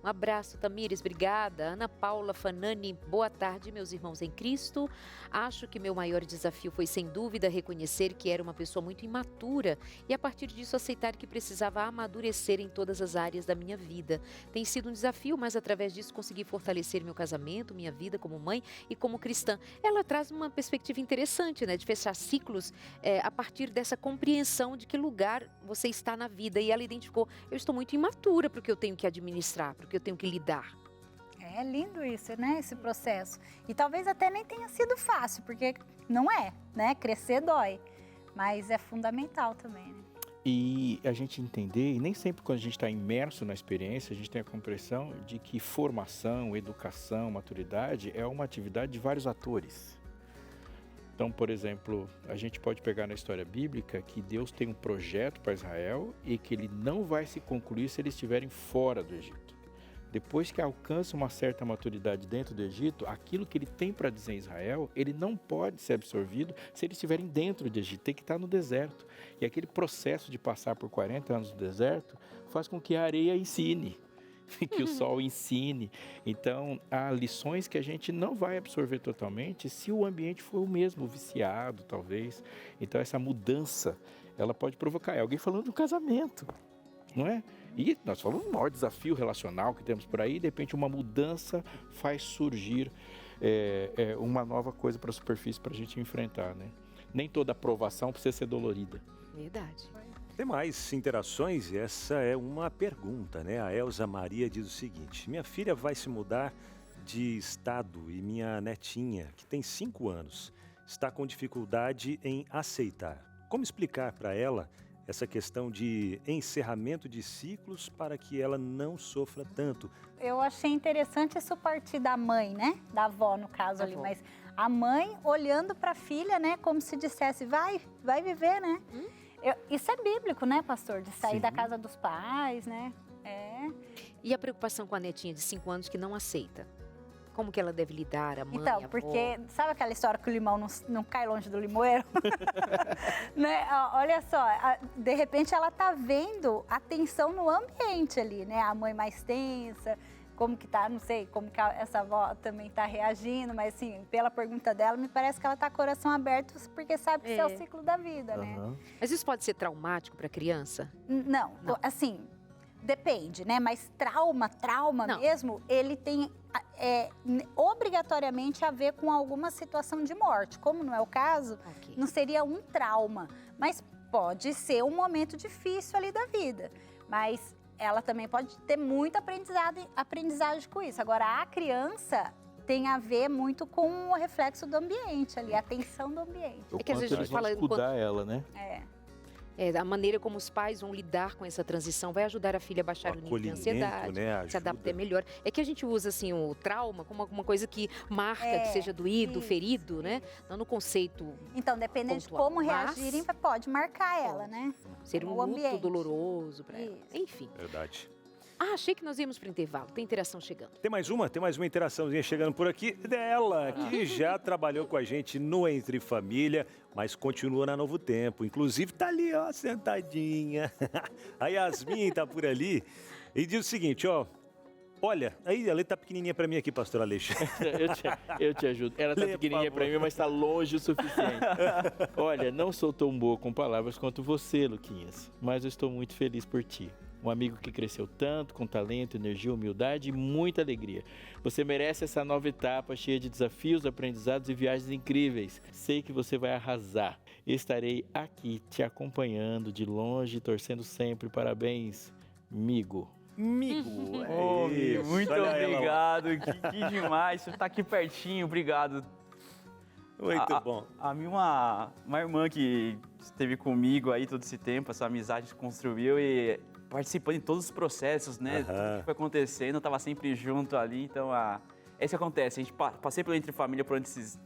Um abraço, Tamires, obrigada. Ana Paula Fanani, boa tarde, meus irmãos em Cristo. Acho que meu maior desafio foi, sem dúvida, reconhecer que era uma pessoa muito imatura e, a partir disso, aceitar que precisava amadurecer em todas as áreas da minha vida. Tem sido um desafio, mas, através disso, consegui fortalecer meu casamento, minha vida como mãe e como cristã. Ela traz uma perspectiva interessante, né, de fechar ciclos a partir dessa compreensão de que lugar você está na vida. E ela identificou, eu estou muito imatura para o que eu tenho que administrar, para o que eu tenho que lidar. É lindo isso, né? Esse processo. E talvez até nem tenha sido fácil, porque não é, né? Crescer dói. Mas é fundamental também, né? E a gente entender, e nem sempre quando a gente está imerso na experiência, a gente tem a compreensão de que formação, educação, maturidade é uma atividade de vários atores. Então, por exemplo, a gente pode pegar na história bíblica que Deus tem um projeto para Israel e que ele não vai se concluir se eles estiverem fora do Egito. Depois que alcança uma certa maturidade dentro do Egito, aquilo que ele tem para dizer em Israel, ele não pode ser absorvido se eles estiverem dentro do Egito, tem que estar no deserto. E aquele processo de passar por 40 anos no deserto faz com que a areia ensine, que o sol ensine. Então, há lições que a gente não vai absorver totalmente se o ambiente for o mesmo, viciado talvez. Então, essa mudança, ela pode provocar. É alguém falando do casamento, não é? E nós falamos do maior desafio relacional que temos por aí, de repente uma mudança faz surgir uma nova coisa para a superfície para a gente enfrentar, né? Nem toda aprovação precisa ser dolorida. Verdade. Tem mais interações e essa é uma pergunta, né? A Elza Maria diz o seguinte: minha filha vai se mudar de estado e minha netinha, que tem 5 anos, está com dificuldade em aceitar. Como explicar para ela essa questão de encerramento de ciclos para que ela não sofra tanto? Eu achei interessante isso partir da mãe, né? Da avó, no caso ali, Avó. mas a mãe olhando para a filha, né? Como se dissesse, vai viver, né? Isso é bíblico, né, pastor? De sair Sim. da casa dos pais, né? É. E a preocupação com a netinha de 5 anos que não aceita? Como que ela deve lidar, a mãe, a Então, avó? porque sabe aquela história que o limão não cai longe do limoeiro? Né? Olha só, de repente ela tá vendo a tensão no ambiente ali, né? A mãe mais tensa, como que tá, não sei, como que essa avó também tá reagindo, mas assim, pela pergunta dela, me parece que ela tá com o coração aberto, porque sabe que isso é o ciclo da vida, né? Mas isso pode ser traumático para a criança? Não, assim, depende, né? Mas trauma Não. mesmo, ele tem obrigatoriamente a ver com alguma situação de morte. Como não é o caso, Ok. não seria um trauma, mas pode ser um momento difícil ali da vida. Mas ela também pode ter muito aprendizagem com isso. Agora, a criança tem a ver muito com o reflexo do ambiente ali, a tensão do ambiente. O É que às vezes a gente fala escutar ela, né? A maneira como os pais vão lidar com essa transição vai ajudar a filha a baixar o nível de ansiedade, né? se adaptar melhor. É que a gente usa assim o trauma como alguma coisa que marca, que seja doído, isso, ferido, né? Não no conceito Então, dependendo de pontual, como mas reagirem, pode marcar ela, né? ser um O luto ambiente. doloroso para ela. Isso. Enfim. Verdade. Achei que nós íamos para o intervalo. Tem interação chegando. Tem mais uma interaçãozinha chegando por aqui dela, que já trabalhou com a gente no Entre Família, mas continua na Novo Tempo. Inclusive tá ali, ó, sentadinha. A Yasmin tá por ali e diz o seguinte, ó. Olha, aí a letra tá pequenininha pra mim aqui, pastor Alexandre. Eu te ajudo. Ela tá Lê, por pequenininha favor. pra mim, mas tá longe o suficiente. Olha, não sou tão boa com palavras quanto você, Luquinhas, mas eu estou muito feliz por ti. Um amigo que cresceu tanto, com talento, energia, humildade e muita alegria. Você merece essa nova etapa cheia de desafios, aprendizados e viagens incríveis. Sei que você vai arrasar. Estarei aqui te acompanhando de longe, torcendo sempre. Parabéns, amigo. Migo. Ô, Isso, muito olha ela lá. obrigado, que demais. Você tá aqui pertinho, obrigado. Muito bom. A mim, uma irmã que esteve comigo aí todo esse tempo, essa amizade se construiu e participando em todos os processos, né? Tudo que foi acontecendo, eu tava sempre junto ali, então é isso que acontece. A gente passei pelo Entre Família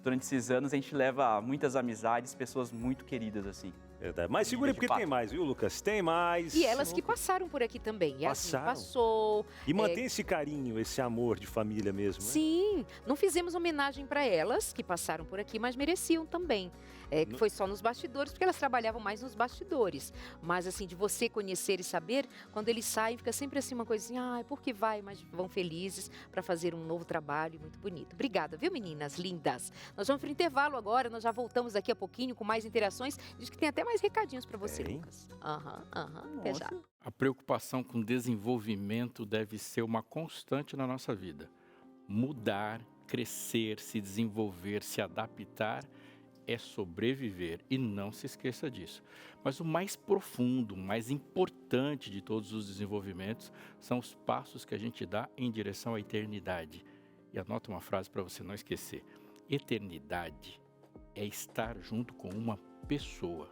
durante esses anos, a gente leva muitas amizades, pessoas muito queridas, assim. Verdade. Mas segura aí, porque tem mais, viu, Lucas? Tem mais. E elas que passaram por aqui também. Yasmin Passaram. passou. E mantém esse carinho, esse amor de família mesmo, né? Sim, não fizemos homenagem para elas que passaram por aqui, mas mereciam também. Que foi só nos bastidores, porque elas trabalhavam mais nos bastidores. Mas assim, de você conhecer e saber, quando eles saem, fica sempre assim uma coisinha, por que vai? Mas vão felizes para fazer um novo trabalho muito bonito. Obrigada, viu, meninas lindas? Nós vamos para o intervalo agora, nós já voltamos daqui a pouquinho com mais interações. Diz que tem até mais recadinhos para você, Lucas. Até já. A preocupação com desenvolvimento deve ser uma constante na nossa vida. Mudar, crescer, se desenvolver, se adaptar é sobreviver e não se esqueça disso. Mas o mais profundo, o mais importante de todos os desenvolvimentos são os passos que a gente dá em direção à eternidade. E anota uma frase para você não esquecer. Eternidade é estar junto com uma pessoa.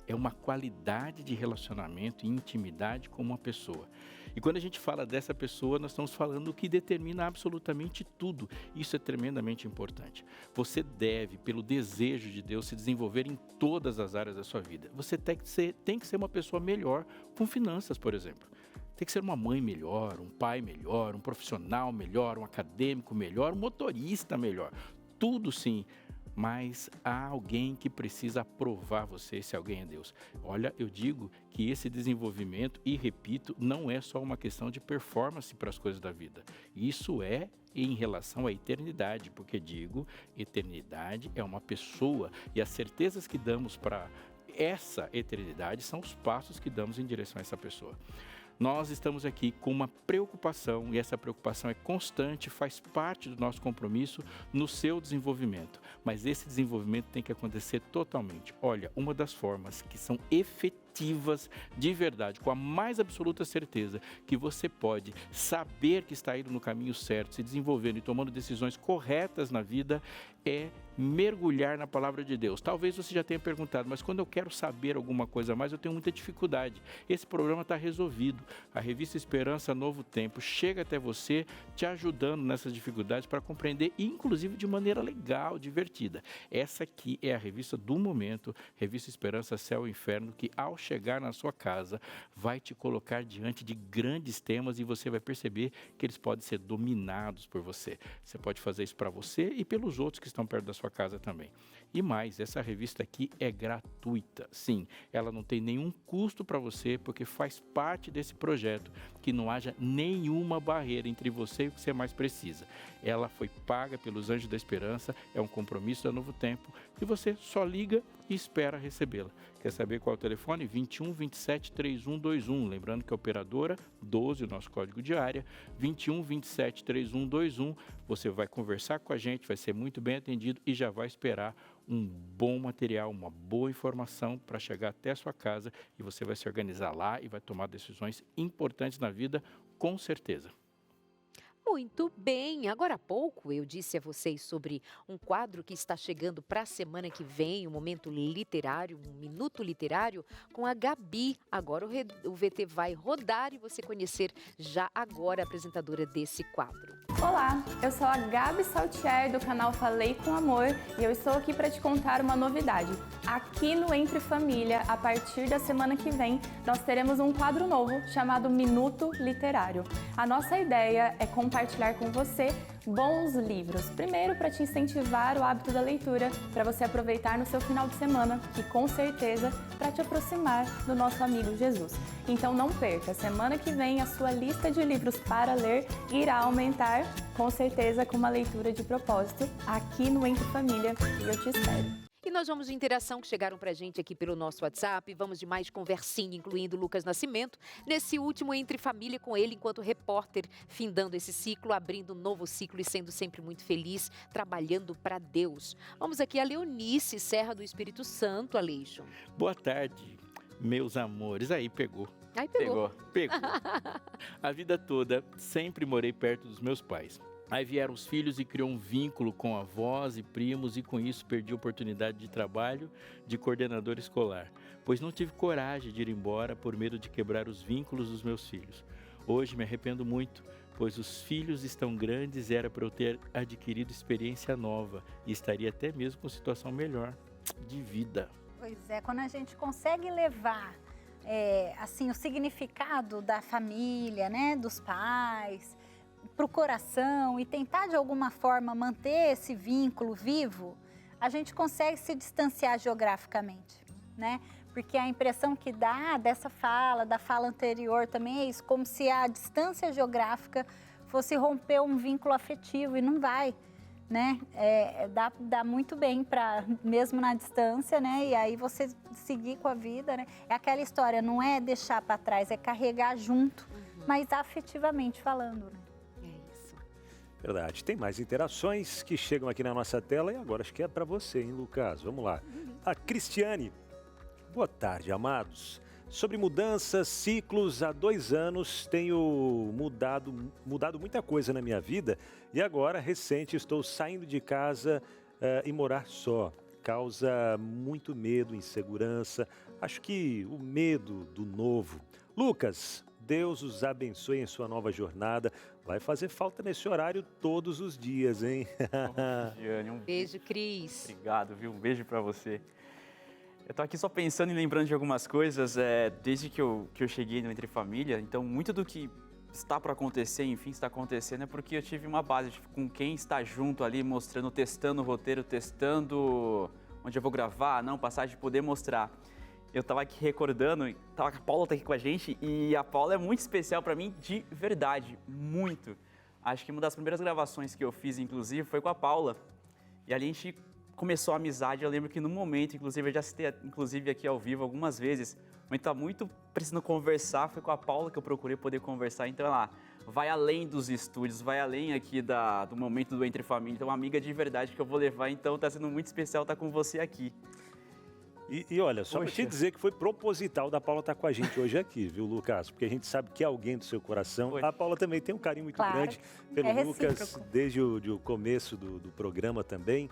É uma qualidade de relacionamento e intimidade com uma pessoa. E quando a gente fala dessa pessoa, nós estamos falando que determina absolutamente tudo. Isso é tremendamente importante. Você deve, pelo desejo de Deus, se desenvolver em todas as áreas da sua vida. Você tem que ser uma pessoa melhor com finanças, por exemplo. Tem que ser uma mãe melhor, um pai melhor, um profissional melhor, um acadêmico melhor, um motorista melhor. Tudo sim. Mas há alguém que precisa aprovar você, esse alguém é Deus. Olha, eu digo que esse desenvolvimento, e repito, não é só uma questão de performance para as coisas da vida. Isso é em relação à eternidade, porque digo, eternidade é uma pessoa e as certezas que damos para essa eternidade são os passos que damos em direção a essa pessoa. Nós estamos aqui com uma preocupação, e essa preocupação é constante, faz parte do nosso compromisso no seu desenvolvimento. Mas esse desenvolvimento tem que acontecer totalmente. Olha, uma das formas que são efetivas de verdade, com a mais absoluta certeza que você pode saber que está indo no caminho certo, se desenvolvendo e tomando decisões corretas na vida, é mergulhar na palavra de Deus. Talvez você já tenha perguntado, mas quando eu quero saber alguma coisa a mais, eu tenho muita dificuldade. Esse problema está resolvido. A revista Esperança Novo Tempo chega até você, te ajudando nessas dificuldades para compreender, inclusive de maneira legal, divertida. Essa aqui é a revista do momento, Revista Esperança Céu e Inferno, que ao chegar na sua casa, vai te colocar diante de grandes temas e você vai perceber que eles podem ser dominados por você. Você pode fazer isso para você e pelos outros que estão perto da sua casa também. E mais, essa revista aqui é gratuita. Sim, ela não tem nenhum custo para você, porque faz parte desse projeto, que não haja nenhuma barreira entre você e o que você mais precisa. Ela foi paga pelos Anjos da Esperança, é um compromisso da Novo Tempo, e você só liga e espera recebê-la. Quer saber qual é o telefone? 21 27 3121. Lembrando que a operadora 12, o nosso código de área, 21 27 3121. Você vai conversar com a gente, vai ser muito bem atendido e já vai esperar um bom material, uma boa informação para chegar até a sua casa, e você vai se organizar lá e vai tomar decisões importantes na vida, com certeza. Muito bem, agora há pouco eu disse a vocês sobre um quadro que está chegando para a semana que vem, um momento literário, um minuto literário com a Gabi. Agora o VT vai rodar e você conhecer já agora a apresentadora desse quadro. Olá, eu sou a Gabi Saltier do canal Falei com Amor e eu estou aqui para te contar uma novidade. Aqui no Entre Família, a partir da semana que vem, nós teremos um quadro novo chamado Minuto Literário. A nossa ideia é compartilhar com você bons livros. Primeiro, para te incentivar o hábito da leitura, para você aproveitar no seu final de semana e, com certeza, para te aproximar do nosso amigo Jesus. Então não perca, semana que vem a sua lista de livros para ler irá aumentar, com certeza com uma leitura de propósito, aqui no Entre Família, e eu te espero. E nós vamos de interação que chegaram pra gente aqui pelo nosso WhatsApp. Vamos de mais conversinha, incluindo Lucas Nascimento, nesse último Entre Família com ele enquanto repórter, findando esse ciclo, abrindo um novo ciclo e sendo sempre muito feliz, trabalhando para Deus. Vamos aqui a Leonice Serra do Espírito Santo, Aleixo. Boa tarde, meus amores. Aí pegou. Aí pegou. Pegou. A vida toda sempre morei perto dos meus pais. Aí vieram os filhos e criou um vínculo com avós e primos, e com isso perdi a oportunidade de trabalho de coordenador escolar, pois não tive coragem de ir embora por medo de quebrar os vínculos dos meus filhos. Hoje me arrependo muito, pois os filhos estão grandes e era para eu ter adquirido experiência nova e estaria até mesmo com situação melhor de vida. Pois é, quando a gente consegue levar assim, o significado da família, né, dos pais, para o coração e tentar de alguma forma manter esse vínculo vivo, a gente consegue se distanciar geograficamente, né? Porque a impressão que dá dessa fala, da fala anterior também é isso, como se a distância geográfica fosse romper um vínculo afetivo, e não vai, né? Dá muito bem para, mesmo na distância, né? E aí você seguir com a vida, né? É aquela história, não é deixar para trás, é carregar junto, mas afetivamente falando, né? Verdade. Tem mais interações que chegam aqui na nossa tela e agora acho que é para você, hein, Lucas? Vamos lá. A Cristiane. Boa tarde, amados. Sobre mudanças, ciclos, há 2 anos tenho mudado muita coisa na minha vida e agora, recente, estou saindo de casa e morar só. Causa muito medo, insegurança. Acho que o medo do novo. Lucas, Deus os abençoe em sua nova jornada. Vai fazer falta nesse horário todos os dias, hein? Giane, um beijo, Cris. Obrigado, viu? Um beijo pra você. Eu tô aqui só pensando e lembrando de algumas coisas, desde que eu cheguei no Entre Família. Então, muito do que está para acontecer, enfim, está acontecendo, é porque eu tive uma base com quem está junto ali, mostrando, testando o roteiro, testando onde eu vou gravar, não, passagem, poder mostrar. Eu tava aqui recordando, a Paula tá aqui com a gente, e a Paula é muito especial para mim, de verdade, muito. Acho que uma das primeiras gravações que eu fiz, inclusive, foi com a Paula. E ali a gente começou a amizade. Eu lembro que no momento, inclusive, eu já citei, inclusive, aqui ao vivo algumas vezes, momento tá muito precisando conversar, foi com a Paula que eu procurei poder conversar, então ela vai além dos estúdios, vai além aqui do momento do Entre Família, então uma amiga de verdade que eu vou levar, então tá sendo muito especial estar com você aqui. E olha, só para te dizer que foi proposital da Paula estar com a gente hoje aqui, viu, Lucas? Porque a gente sabe que é alguém do seu coração. A Paula também tem um carinho muito grande pelo Lucas, desde o começo do programa também.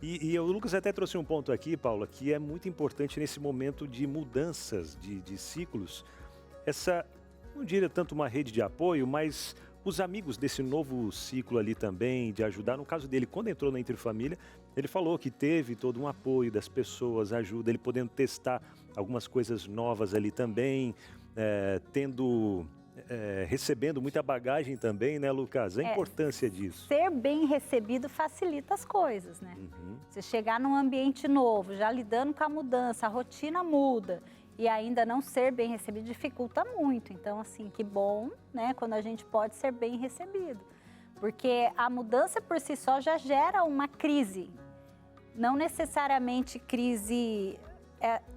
E o Lucas até trouxe um ponto aqui, Paula, que é muito importante nesse momento de mudanças de ciclos. Essa, não diria tanto uma rede de apoio, mas os amigos desse novo ciclo ali também, de ajudar. No caso dele, quando entrou na Entre Família, ele falou que teve todo um apoio das pessoas, ajuda, ele podendo testar algumas coisas novas ali também, recebendo muita bagagem também, né, Lucas? A importância disso. Ser bem recebido facilita as coisas, né? Você chegar num ambiente novo, já lidando com a mudança, a rotina muda, e ainda não ser bem recebido dificulta muito. Então, assim, que bom, né, quando a gente pode ser bem recebido. Porque a mudança por si só já gera uma crise. Não necessariamente crise,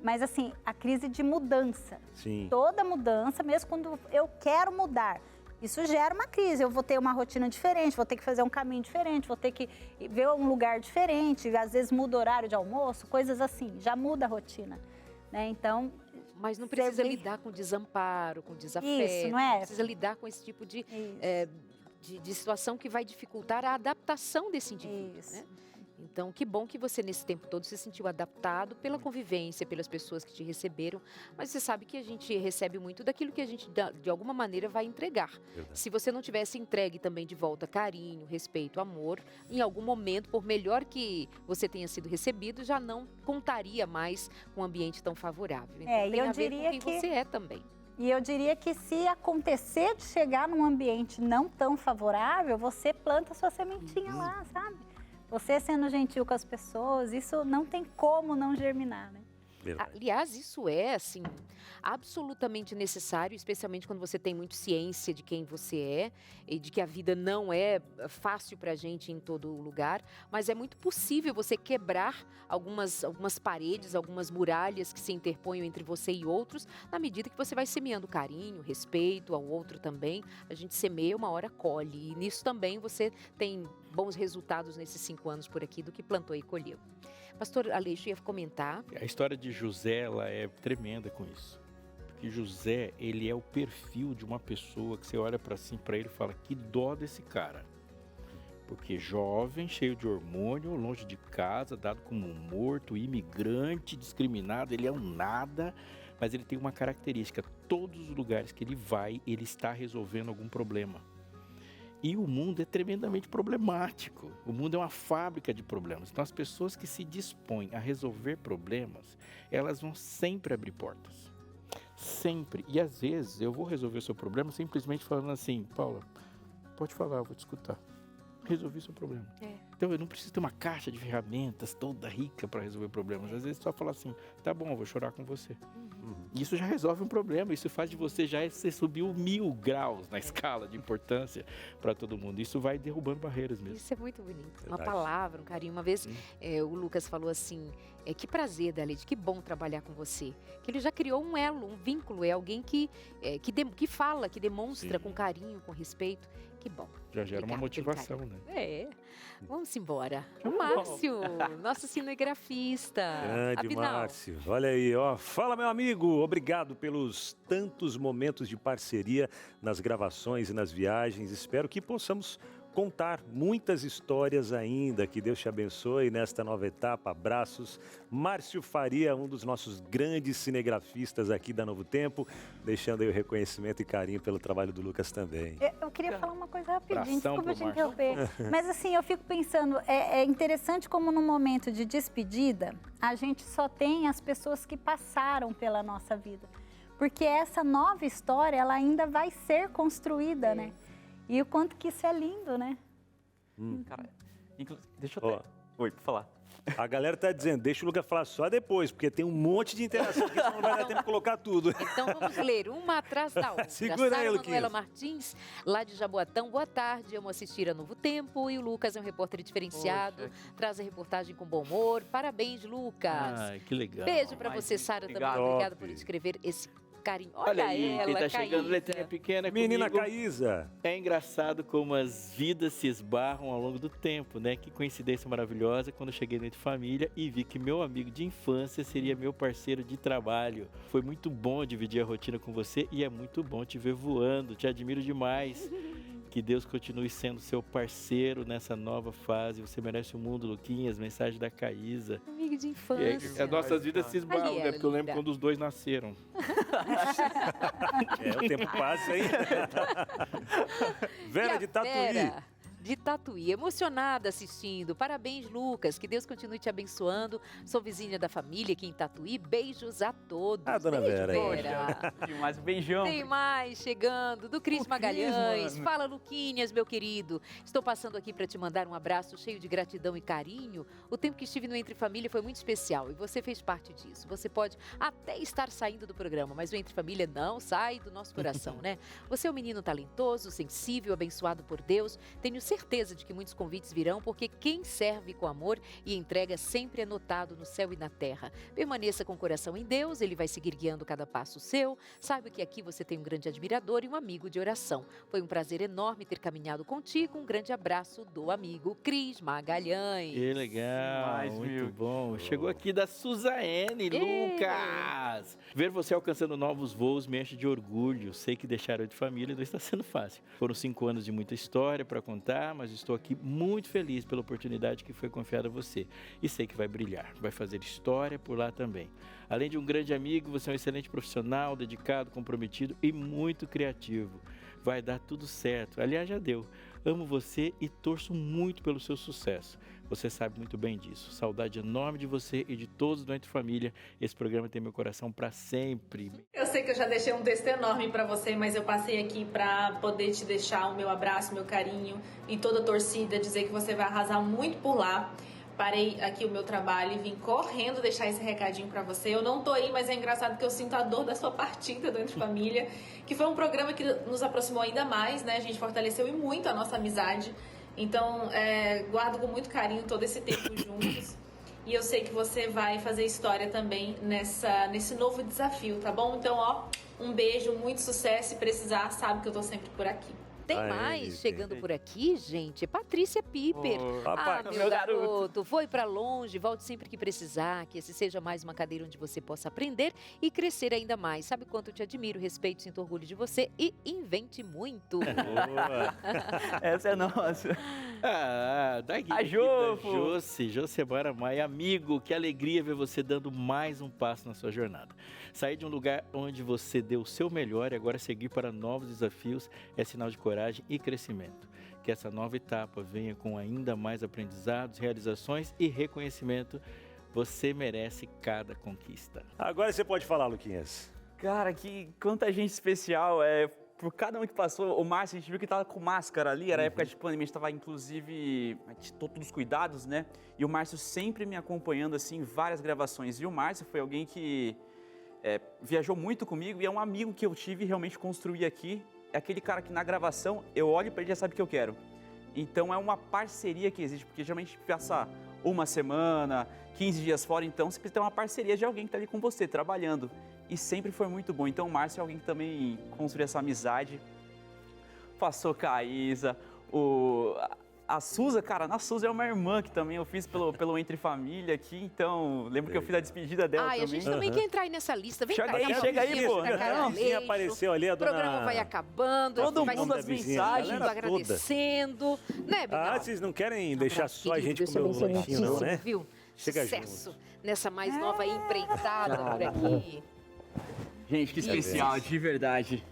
mas assim, a crise de mudança. Sim. Toda mudança, mesmo quando eu quero mudar, isso gera uma crise. Eu vou ter uma rotina diferente, vou ter que fazer um caminho diferente, vou ter que ver um lugar diferente, às vezes muda o horário de almoço, coisas assim, já muda a rotina, né? Então... Mas não precisa lidar com desamparo, com desafeto. Isso, não é? Precisa lidar com esse tipo de situação que vai dificultar a adaptação desse indivíduo, né? Então, que bom que você, nesse tempo todo, se sentiu adaptado pela convivência, pelas pessoas que te receberam. Mas você sabe que a gente recebe muito daquilo que a gente, de alguma maneira, vai entregar. Verdade. Se você não tivesse entregue também de volta carinho, respeito, amor, em algum momento, por melhor que você tenha sido recebido, já não contaria mais com um ambiente tão favorável. Então, tem a ver com quem você é também. E eu diria que se acontecer de chegar num ambiente não tão favorável, você planta sua sementinha lá, sabe? Você sendo gentil com as pessoas, isso não tem como não germinar, né? Verdade. Aliás, isso é, assim, absolutamente necessário, especialmente quando você tem muito ciência de quem você é e de que a vida não é fácil pra gente em todo lugar, mas é muito possível você quebrar algumas paredes, algumas muralhas que se interponham entre você e outros, na medida que você vai semeando carinho, respeito ao outro também. A gente semeia, uma hora colhe, e nisso também você tem bons resultados nesses 5 anos por aqui do que plantou e colheu. Pastor Aleixo ia comentar. A história de José, ela é tremenda com isso. Porque José, ele é o perfil de uma pessoa que você olha para ele e fala, que dó desse cara. Porque jovem, cheio de hormônio, longe de casa, dado como um morto, imigrante, discriminado, ele é um nada, mas ele tem uma característica, todos os lugares que ele vai, ele está resolvendo algum problema. E o mundo é tremendamente problemático. O mundo é uma fábrica de problemas. Então, as pessoas que se dispõem a resolver problemas, elas vão sempre abrir portas. Sempre. E, às vezes, eu vou resolver o seu problema simplesmente falando assim, Paula, pode falar, eu vou te escutar. Resolvi o seu problema. Então, eu não preciso ter uma caixa de ferramentas toda rica para resolver problemas. Às vezes, só falar assim, tá bom, eu vou chorar com você. Isso já resolve um problema, isso faz de você você subiu 1000 graus na escala de importância para todo mundo. Isso vai derrubando barreiras mesmo. Isso é muito bonito. Uma palavra, um carinho. Uma vez o Lucas falou assim, que prazer, Dalide, que bom trabalhar com você. Que ele já criou um elo, um vínculo, é alguém que fala, que demonstra com carinho, com respeito. Que bom. Já gera uma motivação, né? Vamos embora. O Márcio, nosso cinegrafista. Grande Márcio. Olha aí, ó. Fala, meu amigo. Obrigado pelos tantos momentos de parceria nas gravações e nas viagens. Espero que possamos contar muitas histórias ainda. Que Deus te abençoe nesta nova etapa. Abraços. Márcio Faria, um dos nossos grandes cinegrafistas aqui da Novo Tempo, deixando aí o reconhecimento e carinho pelo trabalho do Lucas também. Eu queria falar uma coisa rapidinho, desculpa te interromper. Mas assim, eu fico pensando, é interessante como no momento de despedida, a gente só tem as pessoas que passaram pela nossa vida. Porque essa nova história, ela ainda vai ser construída, né? E o quanto que isso é lindo, né? Cara, deixa eu até... Oi, falar. A galera tá dizendo, deixa o Lucas falar só depois, porque tem um monte de interação aqui, senão não vai dar tempo de colocar tudo. Então vamos ler uma atrás da outra. Segura aí, Sara Luquinhas. Manuela Martins, lá de Jaboatão, boa tarde, amo assistir a Novo Tempo. E o Lucas é um repórter diferenciado, traz a reportagem com bom humor. Parabéns, Lucas. Ai, que legal. Beijo pra você, Sara, também. Obrigado. Obrigada por escrever esse carinho. Olha aí, ela, quem tá chegando, Caísa. letrinha pequena Menina comigo. Caísa. É engraçado como as vidas se esbarram ao longo do tempo, né? Que coincidência maravilhosa quando eu cheguei no Entre Família e vi que meu amigo de infância seria meu parceiro de trabalho. Foi muito bom dividir a rotina com você e é muito bom te ver voando. Te admiro demais. Que Deus continue sendo seu parceiro nessa nova fase. Você merece o mundo, Luquinhas. Mensagem da Caísa. Amigo de infância. As nossas vidas se esbarram, Ali, né? Porque eu lembro linda. quando os dois nasceram. O tempo passa, hein? Vera de Tatuí. Vera de Tatuí, emocionada assistindo. Parabéns, Lucas. Que Deus continue te abençoando. Sou vizinha da família aqui em Tatuí. Beijos a todos. Dona Beijo, Vera. Vera. Mais um beijão. Tem mais chegando do Cris Magalhães. mano. Fala, Luquinhas, meu querido. Estou passando aqui para te mandar um abraço cheio de gratidão e carinho. O tempo que estive no Entre Família foi muito especial e você fez parte disso. Você pode até estar saindo do programa, mas o Entre Família não sai do nosso coração, né? Você é um menino talentoso, sensível, abençoado por Deus. Tenho certeza de que muitos convites virão, porque quem serve com amor e entrega sempre é notado no céu e na terra. Permaneça com o coração em Deus, Ele vai seguir guiando cada passo seu. Saiba que aqui você tem um grande admirador e um amigo de oração. Foi um prazer enorme ter caminhado contigo. Um grande abraço do amigo Cris Magalhães. Que legal, muito bom. Chegou aqui da Suzaene, Lucas. Ver você alcançando novos voos me enche de orgulho. Sei que deixar eu de família não está sendo fácil. Foram 5 anos de muita história para contar, mas estou aqui muito feliz pela oportunidade que foi confiada a você. E sei que vai brilhar, vai fazer história por lá também. Além de um grande amigo, você é um excelente profissional, dedicado, comprometido e muito criativo. Vai dar tudo certo. Aliás, já deu. Amo você e torço muito pelo seu sucesso. Você sabe muito bem disso. Saudade enorme de você e de todos do Entre Família. Esse programa tem meu coração para sempre. Eu sei que eu já deixei um texto enorme para você, mas eu passei aqui para poder te deixar o meu abraço, meu carinho e toda a torcida, dizer que você vai arrasar muito por lá. Parei aqui o meu trabalho e vim correndo deixar esse recadinho para você. Eu não tô aí, mas é engraçado que eu sinto a dor da sua partida do Entre Família, que foi um programa que nos aproximou ainda mais, né? A gente fortaleceu e muito a nossa amizade. Então, guardo com muito carinho todo esse tempo juntos. E eu sei que você vai fazer história também nesse novo desafio, tá bom? Então, ó, um beijo, muito sucesso. Se precisar, sabe que eu tô sempre por aqui. Tem mais chegando por aqui, gente. Patrícia Piper. Papai, Meu garoto, foi pra longe, volte sempre que precisar, que esse seja mais uma cadeira onde você possa aprender e crescer ainda mais. Sabe quanto eu te admiro, respeito, sinto orgulho de você e invente muito. Essa é nossa. A Josemara Maia, amigo, que alegria ver você dando mais um passo na sua jornada. Sair de um lugar onde você deu o seu melhor e agora seguir para novos desafios é sinal de coragem e crescimento. Que essa nova etapa venha com ainda mais aprendizados, realizações e reconhecimento. Você merece cada conquista. Agora você pode falar, Luquinhas. Cara, que quanta gente especial. Por cada um que passou, o Márcio, a gente viu que tava com máscara ali, era época de pandemia, a gente tava inclusive, todos os cuidados, né? E o Márcio sempre me acompanhando, assim, em várias gravações. E o Márcio foi alguém que viajou muito comigo e é um amigo que eu tive e realmente construí aqui. É aquele cara que na gravação eu olho para ele e já sabe o que eu quero. Então é uma parceria que existe, porque geralmente a gente passa uma semana, 15 dias fora, então você precisa ter uma parceria de alguém que está ali com você, trabalhando. E sempre foi muito bom. Então o Márcio é alguém que também construiu essa amizade. Passou Caísa, a Suza, cara, na Suza é uma irmã que também eu fiz pelo Entre Família aqui, então lembro que eu fiz a despedida dela também. A gente também quer entrar aí nessa lista. Vem Chega cá, aí, chega aí, pô. Quem apareceu ali, a dona... O programa vai acabando. Todo vai mundo as mensagens, agradecendo. Né, Bigal? vocês não querem deixar só a gente comer o lanchinho, não, né? Viu? Chega Sucesso nessa mais nova empreitada por aqui. Gente, que especial, de verdade.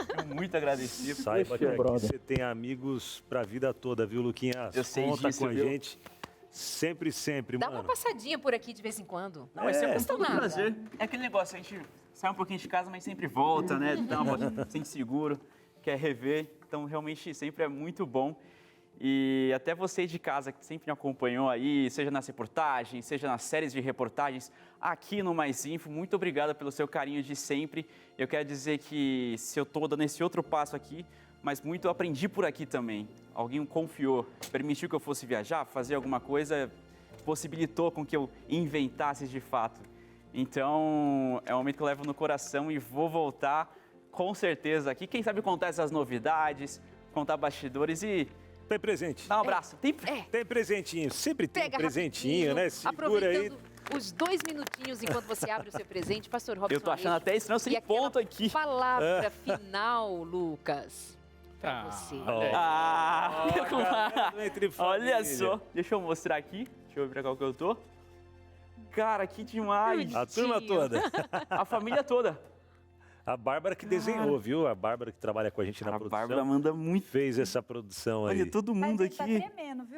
Fico muito agradecido. Saiba que aqui você tem amigos pra vida toda, viu, Luquinhas? Eu sei Conta disso, com a viu? gente. Sempre, Dá mano. uma passadinha por aqui de vez em quando. Não, mas sempre custa é um nada. prazer. É aquele negócio, a gente sai um pouquinho de casa, mas sempre volta, né? Dá uma volta, sente seguro, quer rever. Então, realmente, sempre é muito bom. E até você de casa que sempre me acompanhou aí, seja nas reportagens, seja nas séries de reportagens, aqui no Mais Info, muito obrigado pelo seu carinho de sempre. Eu quero dizer que se eu estou dando esse outro passo aqui, mas muito eu aprendi por aqui também. Alguém confiou, permitiu que eu fosse viajar, fazer alguma coisa, possibilitou com que eu inventasse de fato. Então, é um momento que eu levo no coração e vou voltar com certeza aqui. Quem sabe contar essas novidades, contar bastidores e... Tem presente. Dá um abraço. Tem presentinho. Sempre tem Pega presentinho, né? Segura aí. Os 2 minutinhos enquanto você abre o seu presente, Pastor Robson. Eu tô achando até estranho sem ponto aqui. Palavra final, Lucas. Pra você. Olha só. Deixa eu mostrar aqui. Deixa eu ver pra qual que eu tô. Cara, que demais. A turma toda. A família toda. A Bárbara que desenhou, viu? A Bárbara que trabalha com a gente na produção. A Bárbara manda muito. Fez essa produção aí. Olha, todo mundo aqui. Tá tremendo, viu?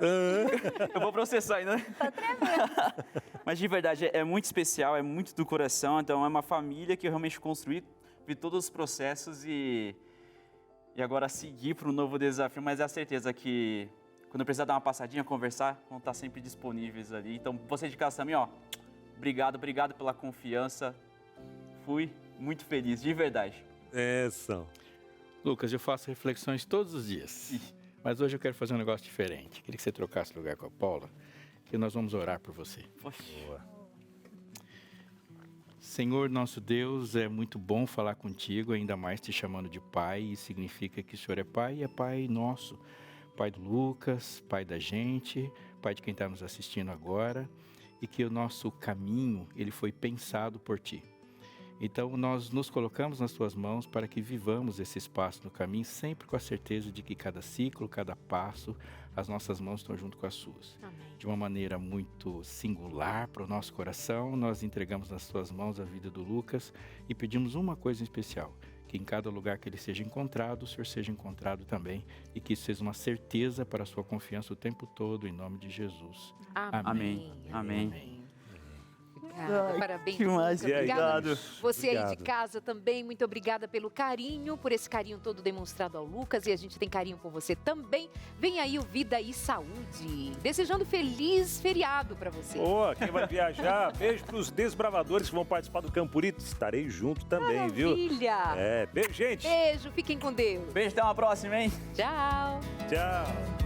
Eu vou processar ainda. Tá tremendo. Mas de verdade, é muito especial, é muito do coração. Então é uma família que eu realmente construí, vi todos os processos e agora seguir para um novo desafio. Mas é a certeza que quando eu precisar dar uma passadinha, conversar, vão estar sempre disponíveis ali. Então você de casa também, ó, obrigado pela confiança. Fui muito feliz, de verdade. Lucas, eu faço reflexões todos os dias, mas hoje eu quero fazer um negócio diferente. Queria que você trocasse lugar com a Paula, que nós vamos orar por você. Boa. Senhor, nosso Deus, é muito bom falar contigo, ainda mais te chamando de pai. Isso significa que o Senhor é pai e é pai nosso. Pai do Lucas, pai da gente, pai de quem está nos assistindo agora, e que o nosso caminho, ele foi pensado por ti. Então, nós nos colocamos nas tuas mãos para que vivamos esse espaço no caminho, sempre com a certeza de que cada ciclo, cada passo, as nossas mãos estão junto com as suas. Amém. De uma maneira muito singular para o nosso coração, nós entregamos nas tuas mãos a vida do Lucas e pedimos uma coisa em especial, que em cada lugar que ele seja encontrado, o Senhor seja encontrado também, e que isso seja uma certeza para a sua confiança o tempo todo, em nome de Jesus. Amém. Amém. Obrigada, parabéns. Que mais, obrigado. Você aí de casa também, muito obrigada pelo carinho, por esse carinho todo demonstrado ao Lucas, e a gente tem carinho por você também. Vem aí o Vida e Saúde, desejando feliz feriado para você. Boa, quem vai viajar, beijo pros desbravadores que vão participar do Campurito, estarei junto também, viu? Maravilha. Beijo, gente. Beijo, fiquem com Deus. Beijo, até uma próxima, hein? Tchau. Tchau.